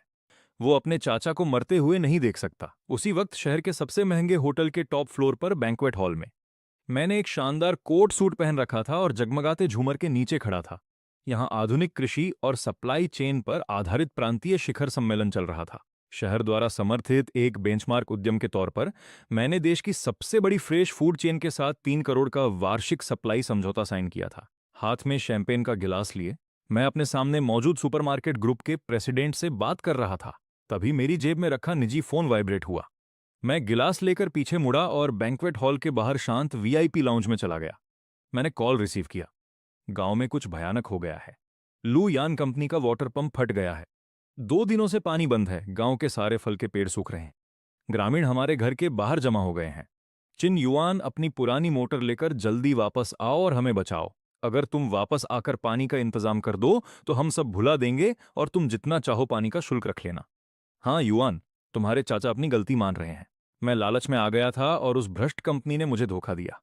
A: वो अपने चाचा को मरते हुए नहीं देख सकता। उसी वक्त शहर के सबसे महंगे होटल के टॉप फ्लोर पर बैंक्वेट हॉल में मैंने एक शानदार कोट सूट पहन रखा था और जगमगाते झूमर के नीचे खड़ा था। यहाँ आधुनिक कृषि और सप्लाई चेन पर आधारित प्रांतीय शिखर सम्मेलन चल रहा था। शहर द्वारा समर्थित एक बेंचमार्क उद्यम के तौर पर मैंने देश की सबसे बड़ी फ्रेश फूड चेन के साथ 3 करोड़ का वार्षिक सप्लाई समझौता साइन किया था। हाथ में शैंपेन का गिलास लिए मैं अपने सामने मौजूद सुपरमार्केट ग्रुप के प्रेसिडेंट से बात कर रहा था। तभी मेरी जेब में रखा निजी फोन वाइब्रेट हुआ। मैं गिलास लेकर पीछे मुड़ा और बैंक्वेट हॉल के बाहर शांत वीआईपी लाउंज में चला गया। मैंने कॉल रिसीव किया। गांव में कुछ भयानक हो गया है। लू यान कंपनी का वाटर पंप फट गया है। 2 दिनों से पानी बंद है। गांव के सारे फल के पेड़ सूख रहे हैं। ग्रामीण हमारे घर के बाहर जमा हो गए हैं। चिन युआन, अपनी पुरानी मोटर लेकर जल्दी वापस आओ और हमें बचाओ। अगर तुम वापस आकर पानी का इंतजाम कर दो तो हम सब भुला देंगे और तुम जितना चाहो पानी का शुल्क रख लेना। हाँ युआन, तुम्हारे चाचा अपनी गलती मान रहे हैं। मैं लालच में आ गया था और उस भ्रष्ट कंपनी ने मुझे धोखा दिया।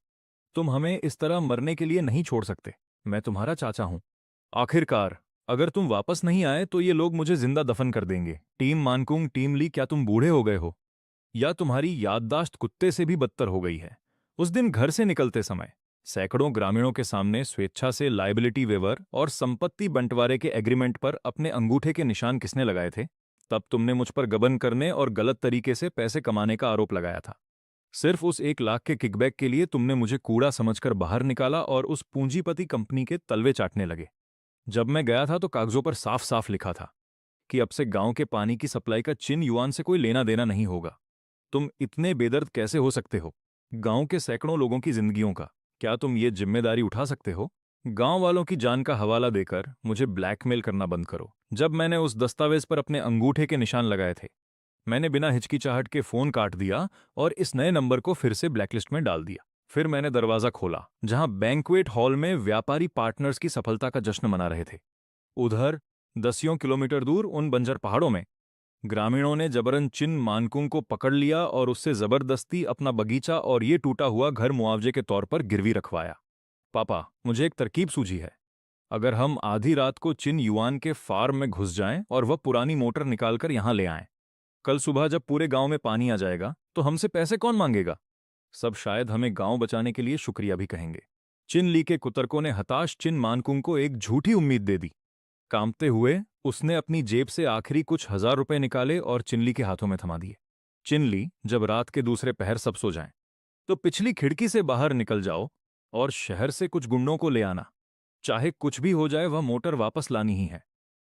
A: तुम हमें इस तरह मरने के लिए नहीं छोड़ सकते। मैं तुम्हारा चाचा हूं। आखिरकार, अगर तुम वापस नहीं आए तो ये लोग मुझे जिंदा दफन कर देंगे। टीम मानकुंग, टीम ली, क्या तुम बूढ़े हो गए हो या तुम्हारी याददाश्त कुत्ते से भी बदतर हो गई है? उस दिन घर से निकलते समय सैकड़ों ग्रामीणों के सामने स्वेच्छा से लायबिलिटी वेवर और संपत्ति बंटवारे के एग्रीमेंट पर अपने अंगूठे के निशान किसने लगाए थे? तब तुमने मुझ पर गबन करने और गलत तरीके से पैसे कमाने का आरोप लगाया था। सिर्फ उस 1 लाख के किकबैक के लिए तुमने मुझे कूड़ा समझकर बाहर निकाला और उस पूंजीपति कंपनी के तलवे चाटने लगे। जब मैं गया था तो कागजों पर साफ साफ लिखा था कि अब से गांव के पानी की सप्लाई का चिन युआन से कोई लेना देना नहीं होगा। तुम इतने बेदर्द कैसे हो सकते हो? गांव के सैकड़ों लोगों की जिंदगियों का क्या तुम ये जिम्मेदारी उठा सकते हो? गांव वालों की जान का हवाला देकर मुझे ब्लैकमेल करना बंद करो। जब मैंने उस दस्तावेज पर अपने अंगूठे के निशान लगाए थे, मैंने बिना हिचकिचाहट के फोन काट दिया और इस नए नंबर को फिर से ब्लैकलिस्ट में डाल दिया। फिर मैंने दरवाजा खोला जहां बैंक्वेट हॉल में व्यापारी पार्टनर्स की सफलता का जश्न मना रहे थे। उधर 10 किलोमीटर दूर उन बंजर पहाड़ों में ग्रामीणों ने जबरन चिन मानकुंग को पकड़ लिया और उससे जबरदस्ती अपना बगीचा और ये टूटा हुआ घर मुआवजे के तौर पर गिरवी रखवाया। पापा, मुझे एक तरकीब सूझी है। अगर हम आधी रात को चिन युआन के फार्म में घुस जाएं और वह पुरानी मोटर निकालकर यहां ले आएं, कल सुबह जब पूरे गांव में पानी आ जाएगा तो हमसे पैसे कौन मांगेगा? सब शायद हमें गांव बचाने के लिए शुक्रिया भी कहेंगे। चिन ली के कुतर्कों ने हताश चिन मानकुंग को एक झूठी उम्मीद दे दी। कांपते हुए उसने अपनी जेब से आखिरी कुछ हजार रुपए निकाले और चिनली के हाथों में थमा दिए। चिनली, जब रात के दूसरे पहर सब सो जाएं, तो पिछली खिड़की से बाहर निकल जाओ और शहर से कुछ गुंडों को ले आना। चाहे कुछ भी हो जाए, वह मोटर वापस लानी ही है।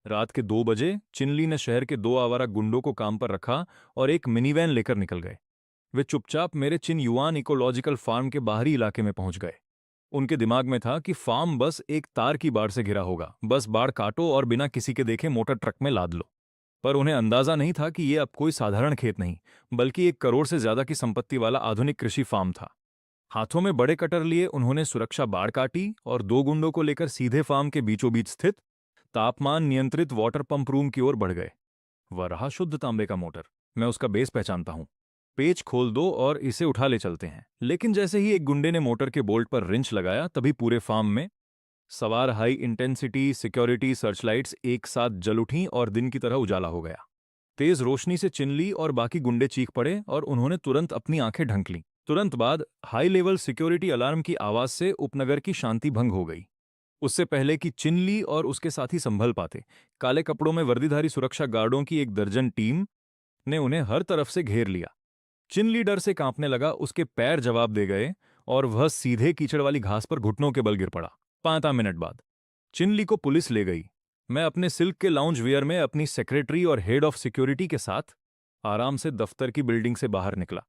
A: रात के 2 बजे चिनली ने शहर के 2 आवारा गुंडों को काम पर रखा और एक मिनीवैन लेकर निकल गए। वे चुपचाप मेरे चिन युआन इकोलॉजिकल फार्म के बाहरी इलाके में पहुंच गए। उनके दिमाग में था कि फार्म बस एक तार की बाड़ से घिरा होगा, बस बाड़ काटो और बिना किसी के देखे मोटर ट्रक में लाद लो। पर उन्हें अंदाजा नहीं था कि ये अब कोई साधारण खेत नहीं, बल्कि 1 करोड़ से ज्यादा की संपत्ति वाला आधुनिक कृषि फार्म था। हाथों में बड़े कटर लिए उन्होंने सुरक्षा बाड़ काटी और 2 गुंडों को लेकर सीधे फार्म के बीचों बीच स्थित तापमान नियंत्रित वाटर पंप रूम की ओर बढ़ गए। वह रहा शुद्ध तांबे का मोटर। मैं उसका बेस पहचानता हूं। पेच खोल दो और इसे उठा ले चलते हैं। लेकिन जैसे ही एक गुंडे ने मोटर के बोल्ट पर रिंच लगाया, तभी पूरे फार्म में सवार हाई इंटेंसिटी सिक्योरिटी सर्चलाइट्स एक साथ जल उठीं और दिन की तरह उजाला हो गया। तेज रोशनी से चिनली और बाकी गुंडे चीख पड़े और उन्होंने तुरंत अपनी आंखें ढंक लीं। तुरंत बाद हाई लेवल सिक्योरिटी अलार्म की आवाज से उपनगर की शांति भंग हो गई। उससे पहले कि चिनली और उसके साथी संभल पाते, काले कपड़ों में वर्दीधारी सुरक्षा गार्डों की 1 दर्जन टीम ने उन्हें हर तरफ से घेर लिया। चिनली डर से कांपने लगा, उसके पैर जवाब दे गए और वह सीधे कीचड़ वाली घास पर घुटनों के बल गिर पड़ा। 5 मिनट बाद चिनली को पुलिस ले गई। मैं अपने सिल्क के लाउंज वेयर में अपनी सेक्रेटरी और हेड ऑफ सिक्योरिटी के साथ आराम से दफ्तर की बिल्डिंग से बाहर निकला।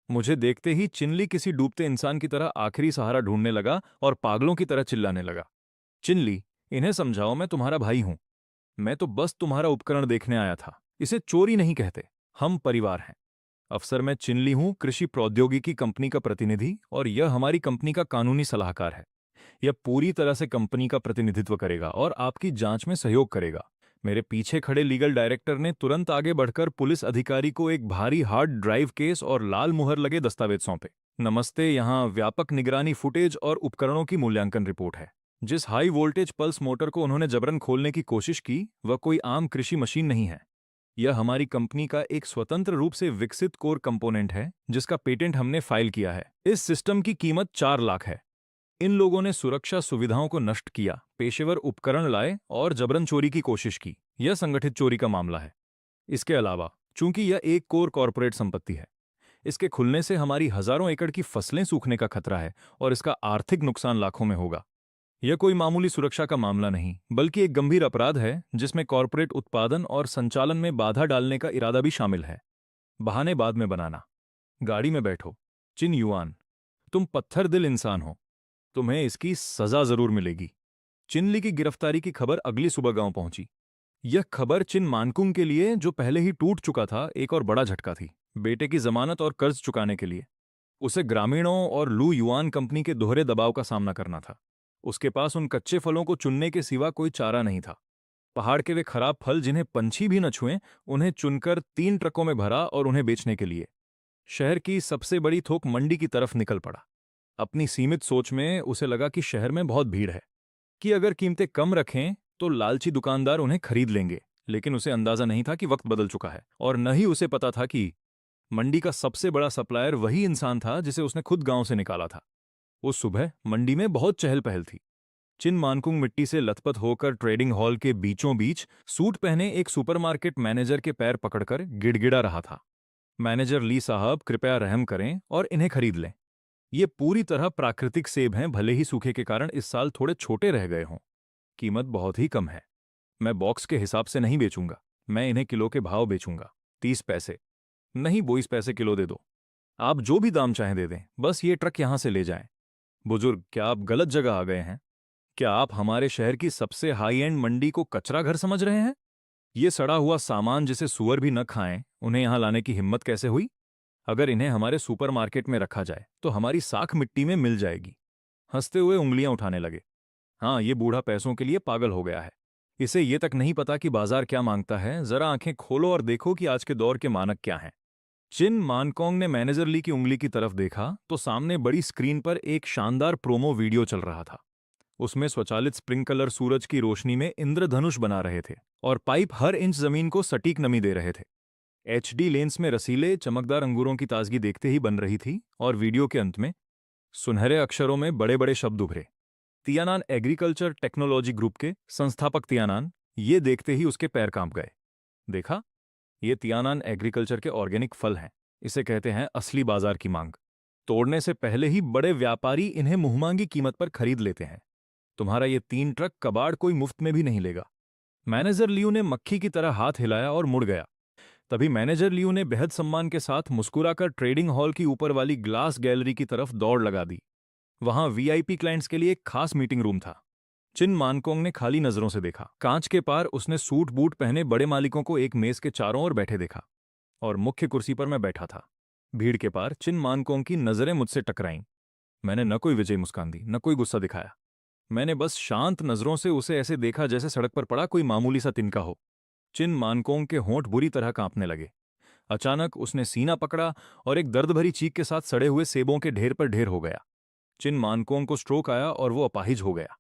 A: मुझे देखते ही चिनली किसी डूबते इंसान की तरह आखिरी सहारा ढूंढने लगा और पागलों की तरह चिल्लाने लगा, चिनली, इन्हें समझाओ मैं तुम्हारा भाई हूं। मैं तो बस तुम्हारा उपकरण देखने आया था। इसे चोरी नहीं कहते, हम परिवार हैं। अफसर, मैं चिनली हूं, कृषि प्रौद्योगिकी कंपनी का प्रतिनिधि, और यह हमारी कंपनी का कानूनी सलाहकार है। यह पूरी तरह से कंपनी का प्रतिनिधित्व करेगा और आपकी जांच में सहयोग करेगा। मेरे पीछे खड़े लीगल डायरेक्टर ने तुरंत आगे बढ़कर पुलिस अधिकारी को एक भारी हार्ड ड्राइव केस और लाल मुहर लगे दस्तावेज सौंपे। नमस्ते, यहाँ व्यापक निगरानी फुटेज और उपकरणों की मूल्यांकन रिपोर्ट है। जिस हाई वोल्टेज पल्स मोटर को उन्होंने जबरन खोलने की कोशिश की, वह कोई आम कृषि मशीन नहीं है। यह हमारी कंपनी का एक स्वतंत्र रूप से विकसित कोर कंपोनेंट है, जिसका पेटेंट हमने फाइल किया है। इस सिस्टम की कीमत 4 लाख है। इन लोगों ने सुरक्षा सुविधाओं को नष्ट किया, पेशेवर उपकरण लाए और जबरन चोरी की कोशिश की। यह संगठित चोरी का मामला है। इसके अलावा, चूंकि यह एक कोर कॉरपोरेट संपत्ति है, इसके खुलने से हमारी हजारों एकड़ की फसलें सूखने का खतरा है और इसका आर्थिक नुकसान लाखों में होगा। यह कोई मामूली सुरक्षा का मामला नहीं, बल्कि एक गंभीर अपराध है जिसमें कॉरपोरेट उत्पादन और संचालन में बाधा डालने का इरादा भी शामिल है। बहाने बाद में बनाना। गाड़ी में बैठो। चिन युआन, तुम पत्थर दिल इंसान हो। तुम्हें इसकी सजा जरूर मिलेगी। चिनली की गिरफ्तारी की खबर अगली सुबह गांव पहुंची। यह खबर चिन मानकुंग के लिए, जो पहले ही टूट चुका था, एक और बड़ा झटका थी। बेटे की जमानत और कर्ज चुकाने के लिए उसे ग्रामीणों और लू युआन कंपनी के दोहरे दबाव का सामना करना था। उसके पास उन कच्चे फलों को चुनने के सिवा कोई चारा नहीं था। पहाड़ के वे खराब फल जिन्हें पंछी भी न छुएं, उन्हें चुनकर 3 ट्रकों में भरा और उन्हें बेचने के लिए शहर की सबसे बड़ी थोक मंडी की तरफ निकल पड़ा। अपनी सीमित सोच में उसे लगा कि शहर में बहुत भीड़ है, कि अगर कीमतें कम रखें तो लालची दुकानदार उन्हें खरीद लेंगे। लेकिन उसे अंदाजा नहीं था कि वक्त बदल चुका है, और न ही उसे पता था कि मंडी का सबसे बड़ा सप्लायर वही इंसान था जिसे उसने खुद गांव से निकाला था। उस सुबह मंडी में बहुत चहल पहल थी। चिन मानकुंग मिट्टी से लथपथ होकर ट्रेडिंग हॉल के बीचों बीच सूट पहने एक सुपरमार्केट मैनेजर के पैर पकड़कर गिड़गिड़ा रहा था, मैनेजर ली साहब, कृपया रहम करें और इन्हें खरीद लें। ये पूरी तरह प्राकृतिक सेब हैं, भले ही सूखे के कारण इस साल थोड़े छोटे रह गए हों। कीमत बहुत ही कम है। मैं बॉक्स के हिसाब से नहीं बेचूंगा, मैं इन्हें किलो के भाव बेचूंगा। 30 पैसे नहीं, 22 पैसे किलो दे दो। आप जो भी दाम चाहें दे दें, बस ये ट्रक यहां से ले जाएं। बुजुर्ग, क्या आप गलत जगह आ गए हैं? क्या आप हमारे शहर की सबसे हाई एंड मंडी को कचरा घर समझ रहे हैं? ये सड़ा हुआ सामान जिसे सुअर भी न खाएं, उन्हें यहां लाने की हिम्मत कैसे हुई? अगर इन्हें हमारे सुपरमार्केट में रखा जाए तो हमारी साख मिट्टी में मिल जाएगी। हंसते हुए उंगलियां उठाने लगे। हाँ, ये बूढ़ा पैसों के लिए पागल हो गया है। इसे ये तक नहीं पता कि बाजार क्या मांगता है। जरा आंखें खोलो और देखो कि आज के दौर के मानक क्या हैं। चिन मानकोंग ने मैनेजर ली की उंगली की तरफ देखा तो सामने बड़ी स्क्रीन पर एक शानदार प्रोमो वीडियो चल रहा था। उसमें स्वचालित स्प्रिंकलर सूरज की रोशनी में इंद्रधनुष बना रहे थे और पाइप हर इंच जमीन को सटीक नमी दे रहे थे। एचडी लेंस में रसीले चमकदार अंगूरों की ताजगी देखते ही बन रही थी, और वीडियो के अंत में सुनहरे अक्षरों में बड़े बड़े शब्द उभरे, तियानान एग्रीकल्चर टेक्नोलॉजी ग्रुप के संस्थापक तियानान। ये देखते ही उसके पैर कांप गए। देखा, ये तियानान एग्रीकल्चर के ऑर्गेनिक फल हैं। इसे कहते हैं असली बाजार की मांग। तोड़ने से पहले ही बड़े व्यापारी इन्हें मुंहमांगी कीमत पर खरीद लेते हैं। तुम्हारा ये 3 ट्रक कबाड़ कोई मुफ्त में भी नहीं लेगा। मैनेजर लियू ने मक्खी की तरह हाथ हिलाया और मुड़ गया। तभी मैनेजर लियू ने बेहद सम्मान के साथ मुस्कुराकर ट्रेडिंग हॉल की ऊपर वाली ग्लास गैलरी की तरफ दौड़ लगा दी। वहां वीआईपी क्लाइंट्स के लिए एक खास मीटिंग रूम था। चिन मानकोंग ने खाली नजरों से देखा। कांच के पार उसने सूट बूट पहने बड़े मालिकों को एक मेज के चारों ओर बैठे देखा, और मुख्य कुर्सी पर मैं बैठा था। भीड़ के पार चिन मानकोंग की नजरें मुझसे टकराईं। मैंने न कोई विजयी मुस्कान दी, न कोई गुस्सा दिखाया। मैंने बस शांत नजरों से उसे ऐसे देखा जैसे सड़क पर पड़ा कोई मामूली सा तिनका हो। चिन मानकोंग के होंठ बुरी तरह कांपने लगे। अचानक उसने सीना पकड़ा और एक दर्द भरी चीख के साथ सड़े हुए सेबों के ढेर पर ढेर हो गया। चिन मानकोंग को स्ट्रोक आया और वो अपाहिज हो गया।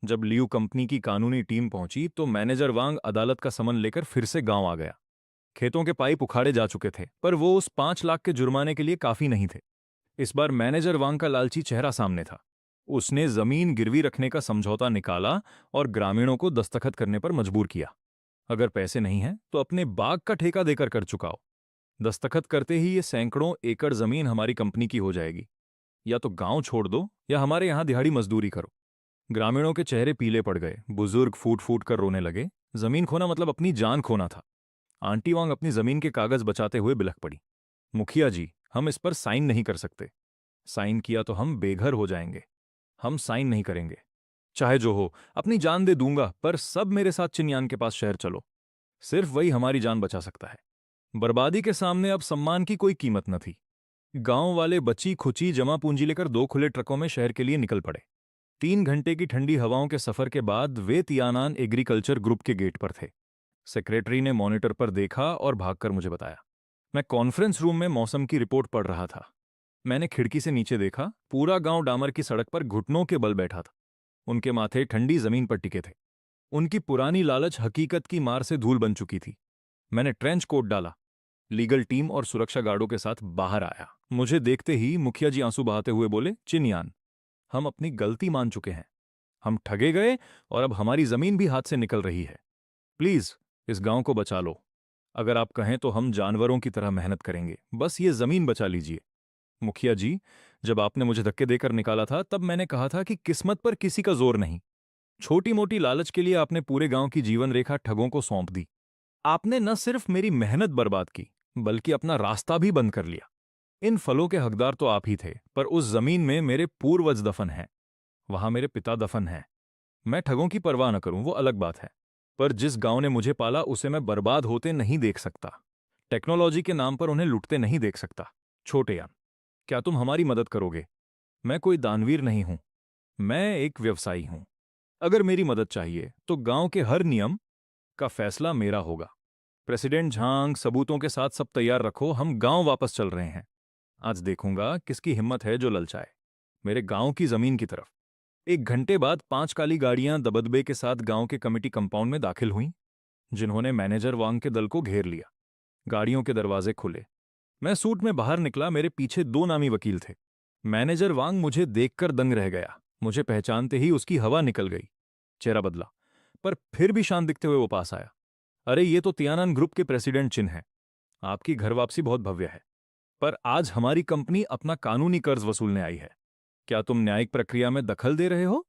A: जब लियू कंपनी की कानूनी टीम पहुंची तो मैनेजर वांग अदालत का समन लेकर फिर से गांव आ गया। खेतों के पाइप उखाड़े जा चुके थे, पर वो उस 5 लाख के जुर्माने के लिए काफी नहीं थे। इस बार मैनेजर वांग का लालची चेहरा सामने था। उसने जमीन गिरवी रखने का समझौता निकाला और ग्रामीणों को दस्तखत करने पर मजबूर किया। अगर पैसे नहीं हैं तो अपने बाग का ठेका देकर कर चुकाओ। दस्तखत करते ही ये सैकड़ों एकड़ जमीन हमारी कंपनी की हो जाएगी। या तो गांव छोड़ दो या हमारे यहां दिहाड़ी मजदूरी करो। ग्रामीणों के चेहरे पीले पड़ गए। बुजुर्ग फूट फूट कर रोने लगे। जमीन खोना मतलब अपनी जान खोना था। आंटी वांग अपनी जमीन के कागज बचाते हुए बिलख पड़ी। मुखिया जी, हम इस पर साइन नहीं कर सकते। साइन किया तो हम बेघर हो जाएंगे। हम साइन नहीं करेंगे। चाहे जो हो, अपनी जान दे दूंगा, पर सब मेरे साथ चिन्यान के पास शहर चलो। सिर्फ वही हमारी जान बचा सकता है। बर्बादी के सामने अब सम्मान की कोई कीमत न थी। गांव वाले बची खुची जमा पूंजी लेकर 2 खुले ट्रकों में शहर के लिए निकल पड़े। 3 घंटे की ठंडी हवाओं के सफर के बाद वे तियानान एग्रीकल्चर ग्रुप के गेट पर थे। सेक्रेटरी ने मॉनिटर पर देखा और भागकर मुझे बताया। मैं कॉन्फ्रेंस रूम में मौसम की रिपोर्ट पढ़ रहा था। मैंने खिड़की से नीचे देखा। पूरा गांव डामर की सड़क पर घुटनों के बल बैठा था। उनके माथे ठंडी जमीन पर टिके थे। उनकी पुरानी लालच हकीकत की मार से धूल बन चुकी थी। मैंने ट्रेंच कोट डाला, लीगल टीम और सुरक्षा गार्डों के साथ बाहर आया। मुझे देखते ही मुखिया जी आंसू बहाते हुए बोले, चिन्यान, हम अपनी गलती मान चुके हैं। हम ठगे गए और अब हमारी जमीन भी हाथ से निकल रही है। प्लीज इस गांव को बचा लो। अगर आप कहें तो हम जानवरों की तरह मेहनत करेंगे। बस ये जमीन बचा लीजिए। मुखिया जी, जब आपने मुझे धक्के देकर निकाला था तब मैंने कहा था कि किस्मत पर किसी का जोर नहीं। छोटी मोटी लालच के लिए आपने पूरे गांव की जीवन रेखा ठगों को सौंप दी। आपने न सिर्फ मेरी मेहनत बर्बाद की, बल्कि अपना रास्ता भी बंद कर लिया। इन फलों के हकदार तो आप ही थे, पर उस जमीन में मेरे पूर्वज दफन हैं। वहां मेरे पिता दफन हैं। मैं ठगों की परवाह न करूं वो अलग बात है, पर जिस गांव ने मुझे पाला उसे मैं बर्बाद होते नहीं देख सकता। टेक्नोलॉजी के नाम पर उन्हें लुटते नहीं देख सकता। छोटे यान, क्या तुम हमारी मदद करोगे? मैं कोई दानवीर नहीं हूं। मैं एक व्यवसायी हूं। अगर मेरी मदद चाहिए तो गांव के हर नियम का फैसला मेरा होगा। प्रेसिडेंट झांग, सबूतों के साथ सब तैयार रखो, हम गांव वापस चल रहे हैं। आज देखूंगा किसकी हिम्मत है जो ललचाए मेरे गांव की जमीन की तरफ। 1 घंटे बाद 5 काली गाड़ियां दबदबे के साथ गांव के कमेटी कंपाउंड में दाखिल हुईं, जिन्होंने मैनेजर वांग के दल को घेर लिया। गाड़ियों के दरवाजे खुले। मैं सूट में बाहर निकला। मेरे पीछे 2 नामी वकील थे। मैनेजर वांग मुझे देखकर दंग रह गया। मुझे पहचानते ही उसकी हवा निकल गई। चेहरा बदला, पर फिर भी शांत दिखते हुए वो पास आया। अरे, ये तो तियानान ग्रुप के प्रेसिडेंट चिन है। आपकी घर वापसी बहुत भव्य है, पर आज हमारी कंपनी अपना कानूनी कर्ज वसूलने आई है। क्या तुम न्यायिक प्रक्रिया में दखल दे रहे हो?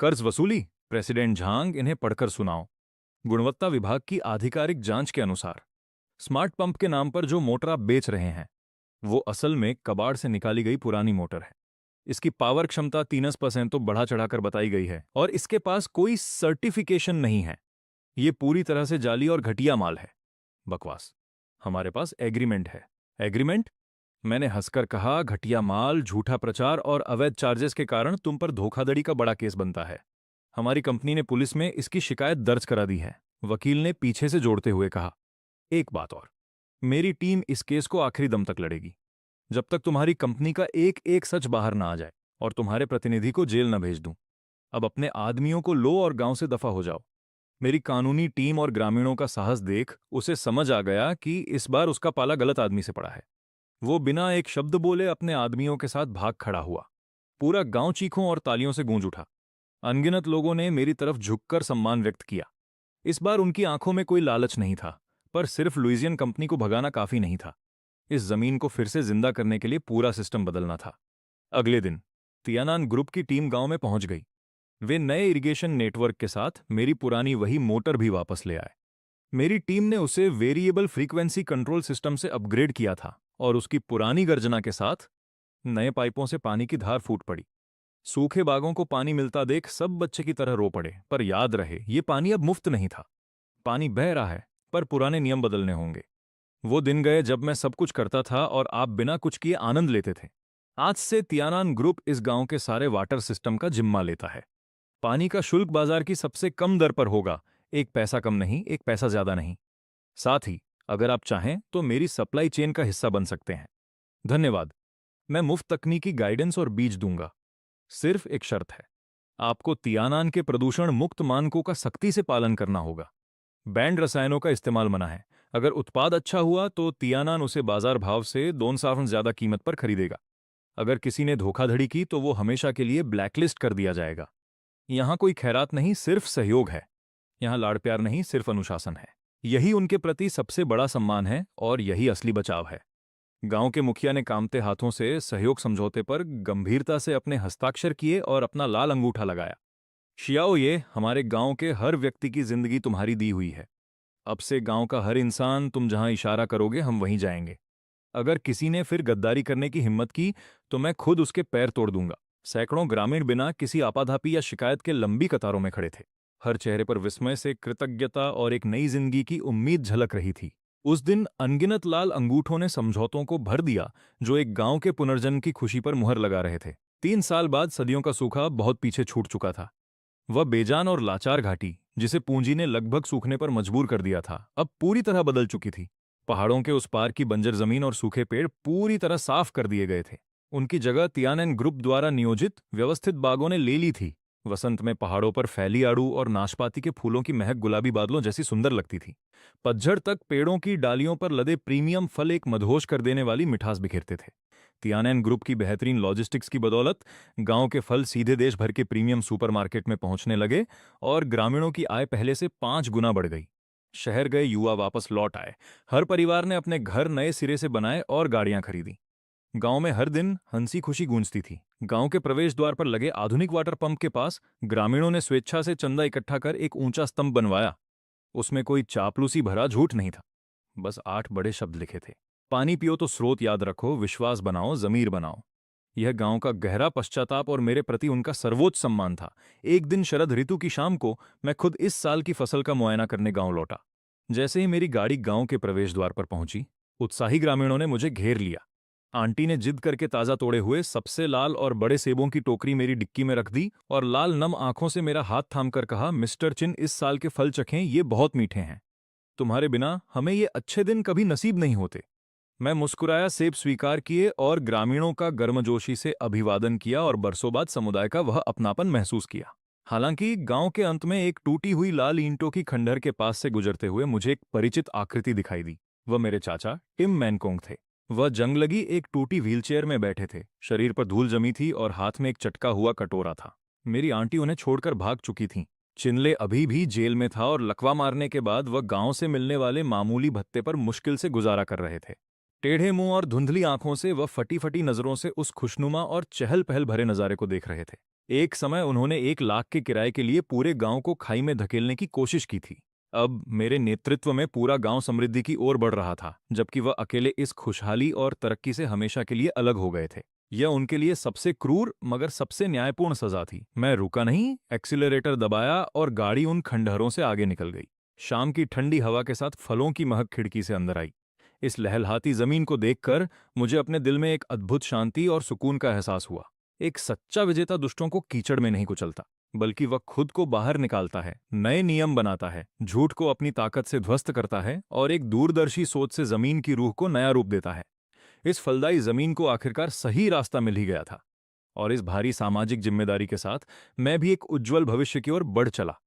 A: कर्ज वसूली? प्रेसिडेंट झांग, इन्हें पढ़कर सुनाओ। गुणवत्ता विभाग की आधिकारिक जांच के अनुसार स्मार्ट पंप के नाम पर जो मोटर आप बेच रहे हैं वो असल में कबाड़ से निकाली गई पुरानी मोटर है। इसकी पावर क्षमता 3% तो बढ़ा चढ़ाकर बताई गई है, और इसके पास कोई सर्टिफिकेशन नहीं है। ये पूरी तरह से जाली और घटिया माल है। बकवास। हमारे पास एग्रीमेंट है। एग्रीमेंट? मैंने हंसकर कहा, घटिया माल, झूठा प्रचार और अवैध चार्जेस के कारण तुम पर धोखाधड़ी का बड़ा केस बनता है। हमारी कंपनी ने पुलिस में इसकी शिकायत दर्ज करा दी है। वकील ने पीछे से जोड़ते हुए कहा, एक बात और, मेरी टीम इस केस को आखिरी दम तक लड़ेगी, जब तक तुम्हारी कंपनी का एक एक सच बाहर ना आ जाए और तुम्हारे प्रतिनिधि को जेल न भेज दूं। अब अपने आदमियों को लो और गांव से दफा हो जाओ। मेरी कानूनी टीम और ग्रामीणों का साहस देख उसे समझ आ गया कि इस बार उसका पाला गलत आदमी से पड़ा है। वो बिना एक शब्द बोले अपने आदमियों के साथ भाग खड़ा हुआ। पूरा गांव चीखों और तालियों से गूंज उठा। अनगिनत लोगों ने मेरी तरफ झुककर सम्मान व्यक्त किया। इस बार उनकी आंखों में कोई लालच नहीं था, पर सिर्फ लुइजियन कंपनी को भगाना काफी नहीं था। इस जमीन को फिर से जिंदा करने के लिए पूरा सिस्टम बदलना था। अगले दिन तियानान ग्रुप की टीम गांव में पहुंच गई। वे नए इरिगेशन नेटवर्क के साथ मेरी पुरानी वही मोटर भी वापस ले आए। मेरी टीम ने उसे वेरिएबल फ्रीक्वेंसी कंट्रोल सिस्टम से अपग्रेड किया था और उसकी पुरानी गर्जना के साथ नए पाइपों से पानी की धार फूट पड़ी। सूखे बागों को पानी मिलता देख सब बच्चे की तरह रो पड़े, पर याद रहे ये पानी अब मुफ्त नहीं था। पानी बह रहा है, पर पुराने नियम बदलने होंगे। वो दिन गए जब मैं सब कुछ करता था और आप बिना कुछ किए आनंद लेते थे। आज से तियानान ग्रुप इस गांव के सारे वाटर सिस्टम का जिम्मा लेता है। पानी का शुल्क बाजार की सबसे कम दर पर होगा, एक पैसा कम नहीं, एक पैसा ज्यादा नहीं। साथ ही अगर आप चाहें तो मेरी सप्लाई चेन का हिस्सा बन सकते हैं। धन्यवाद। मैं मुफ्त तकनीकी गाइडेंस और बीज दूंगा। सिर्फ एक शर्त है, आपको तियानान के प्रदूषण मुक्त मानकों का सख्ती से पालन करना होगा। बैंड रसायनों का इस्तेमाल मना है। अगर उत्पाद अच्छा हुआ तो तियानान उसे बाजार भाव से 2 ज्यादा कीमत पर खरीदेगा। अगर किसी ने धोखाधड़ी की तो वो हमेशा के लिए ब्लैकलिस्ट कर दिया जाएगा। यहाँ कोई खैरात नहीं, सिर्फ सहयोग है। यहाँ लाड़ प्यार नहीं, सिर्फ अनुशासन है। यही उनके प्रति सबसे बड़ा सम्मान है और यही असली बचाव है। गांव के मुखिया ने कामते हाथों से सहयोग समझौते पर गंभीरता से अपने हस्ताक्षर किए और अपना लाल अंगूठा लगाया। शियाओ, ये हमारे गांव के हर व्यक्ति की जिंदगी तुम्हारी दी हुई है। अब से गांव का हर इंसान, तुम जहां इशारा करोगे हम वहीं जाएंगे। अगर किसी ने फिर गद्दारी करने की हिम्मत की तो मैं खुद उसके पैर तोड़ दूंगा। सैकड़ों ग्रामीण बिना किसी आपाधापी या शिकायत के लंबी कतारों में खड़े थे। हर चेहरे पर विस्मय से कृतज्ञता और एक नई जिंदगी की उम्मीद झलक रही थी। उस दिन अनगिनत लाल अंगूठों ने समझौतों को भर दिया जो एक गांव के पुनर्जन्म की खुशी पर मुहर लगा रहे थे। 3 साल बाद सदियों का सूखा बहुत पीछे छूट चुका था। वह बेजान और लाचार घाटी, जिसे पूंजी ने लगभग सूखने पर मजबूर कर दिया था, अब पूरी तरह बदल चुकी थी। पहाड़ों के उस पार की बंजर जमीन और सूखे पेड़ पूरी तरह साफ कर दिए गए थे। उनकी जगह तियानन ग्रुप द्वारा नियोजित व्यवस्थित बागों ने ले ली थी। वसंत में पहाड़ों पर फैली आड़ू और नाशपाती के फूलों की महक गुलाबी बादलों जैसी सुंदर लगती थी। पतझड़ तक पेड़ों की डालियों पर लदे प्रीमियम फल एक मदहोश कर देने वाली मिठास बिखेरते थे। तियानन ग्रुप की बेहतरीन लॉजिस्टिक्स की बदौलत गांव के फल सीधे देश भर के प्रीमियम सुपरमार्केट में पहुंचने लगे और ग्रामीणों की आय पहले से 5 गुना बढ़ गई। शहर गए युवा वापस लौट आए। हर परिवार ने अपने घर नए सिरे से बनाए और गाड़ियां खरीदी। गांव में हर दिन हंसी खुशी गूंजती थी। गांव के प्रवेश द्वार पर लगे आधुनिक वाटर पंप के पास ग्रामीणों ने स्वेच्छा से चंदा इकट्ठा कर एक ऊंचा स्तंभ बनवाया। उसमें कोई चापलूसी भरा झूठ नहीं था, बस 8 बड़े शब्द लिखे थे। पानी पियो तो स्रोत याद रखो, विश्वास बनाओ, जमीर बनाओ। यह गांव का गहरा पश्चाताप और मेरे प्रति उनका सर्वोच्च सम्मान था। एक दिन शरद ऋतु की शाम को मैं खुद इस साल की फसल का मुआयना करने गांव लौटा। जैसे ही मेरी गाड़ी गांव के प्रवेश द्वार पर पहुंची, उत्साही ग्रामीणों ने मुझे घेर लिया। आंटी ने जिद करके ताजा तोड़े हुए सबसे लाल और बड़े सेबों की टोकरी मेरी डिक्की में रख दी और लाल नम आंखों से मेरा हाथ थामकर कहा, मिस्टर चिन, इस साल के फल चखें, ये बहुत मीठे हैं। तुम्हारे बिना हमें ये अच्छे दिन कभी नसीब नहीं होते। मैं मुस्कुराया, सेब स्वीकार किए और ग्रामीणों का गर्मजोशी से अभिवादन किया और बरसों बाद समुदाय का वह अपनापन महसूस किया। हालांकि गांव के अंत में एक टूटी हुई लाल ईंटों की खंडहर के पास से गुजरते हुए मुझे एक परिचित आकृति दिखाई दी। वह मेरे चाचा टिम मैनकोंग थे। वह जंग लगी एक टूटी व्हीलचेयर में बैठे थे। शरीर पर धूल जमी थी और हाथ में एक चटका हुआ कटोरा था। मेरी आंटी उन्हें छोड़कर भाग चुकी थीं। चिनले अभी भी जेल में था और लकवा मारने के बाद वह गांव से मिलने वाले मामूली भत्ते पर मुश्किल से गुजारा कर रहे थे। टेढ़े मुंह और धुंधली आंखों से वह फटी फटी नजरों से उस खुशनुमा और चहल पहल भरे नजारे को देख रहे थे। एक समय उन्होंने 1 लाख के किराए के लिए पूरे गांव को खाई में धकेलने की कोशिश की थी। अब मेरे नेतृत्व में पूरा गांव समृद्धि की ओर बढ़ रहा था, जबकि वह अकेले इस खुशहाली और तरक्की से हमेशा के लिए अलग हो गए थे। यह उनके लिए सबसे क्रूर मगर सबसे न्यायपूर्ण सजा थी। मैं रुका नहीं, एक्सीलरेटर दबाया और गाड़ी उन खंडहरों से आगे निकल गई। शाम की ठंडी हवा के साथ फलों की महक खिड़की से अंदर आई। इस लहलहाती जमीन को देखकर मुझे अपने दिल में एक अद्भुत शांति और सुकून का एहसास हुआ। एक सच्चा विजेता दुष्टों को कीचड़ में नहीं कुचलता, बल्कि वह खुद को बाहर निकालता है, नए नियम बनाता है, झूठ को अपनी ताकत से ध्वस्त करता है और एक दूरदर्शी सोच से जमीन की रूह को नया रूप देता है। इस फलदायी जमीन को आखिरकार सही रास्ता मिल ही गया था और इस भारी सामाजिक जिम्मेदारी के साथ मैं भी एक उज्जवल भविष्य की ओर बढ़ चला।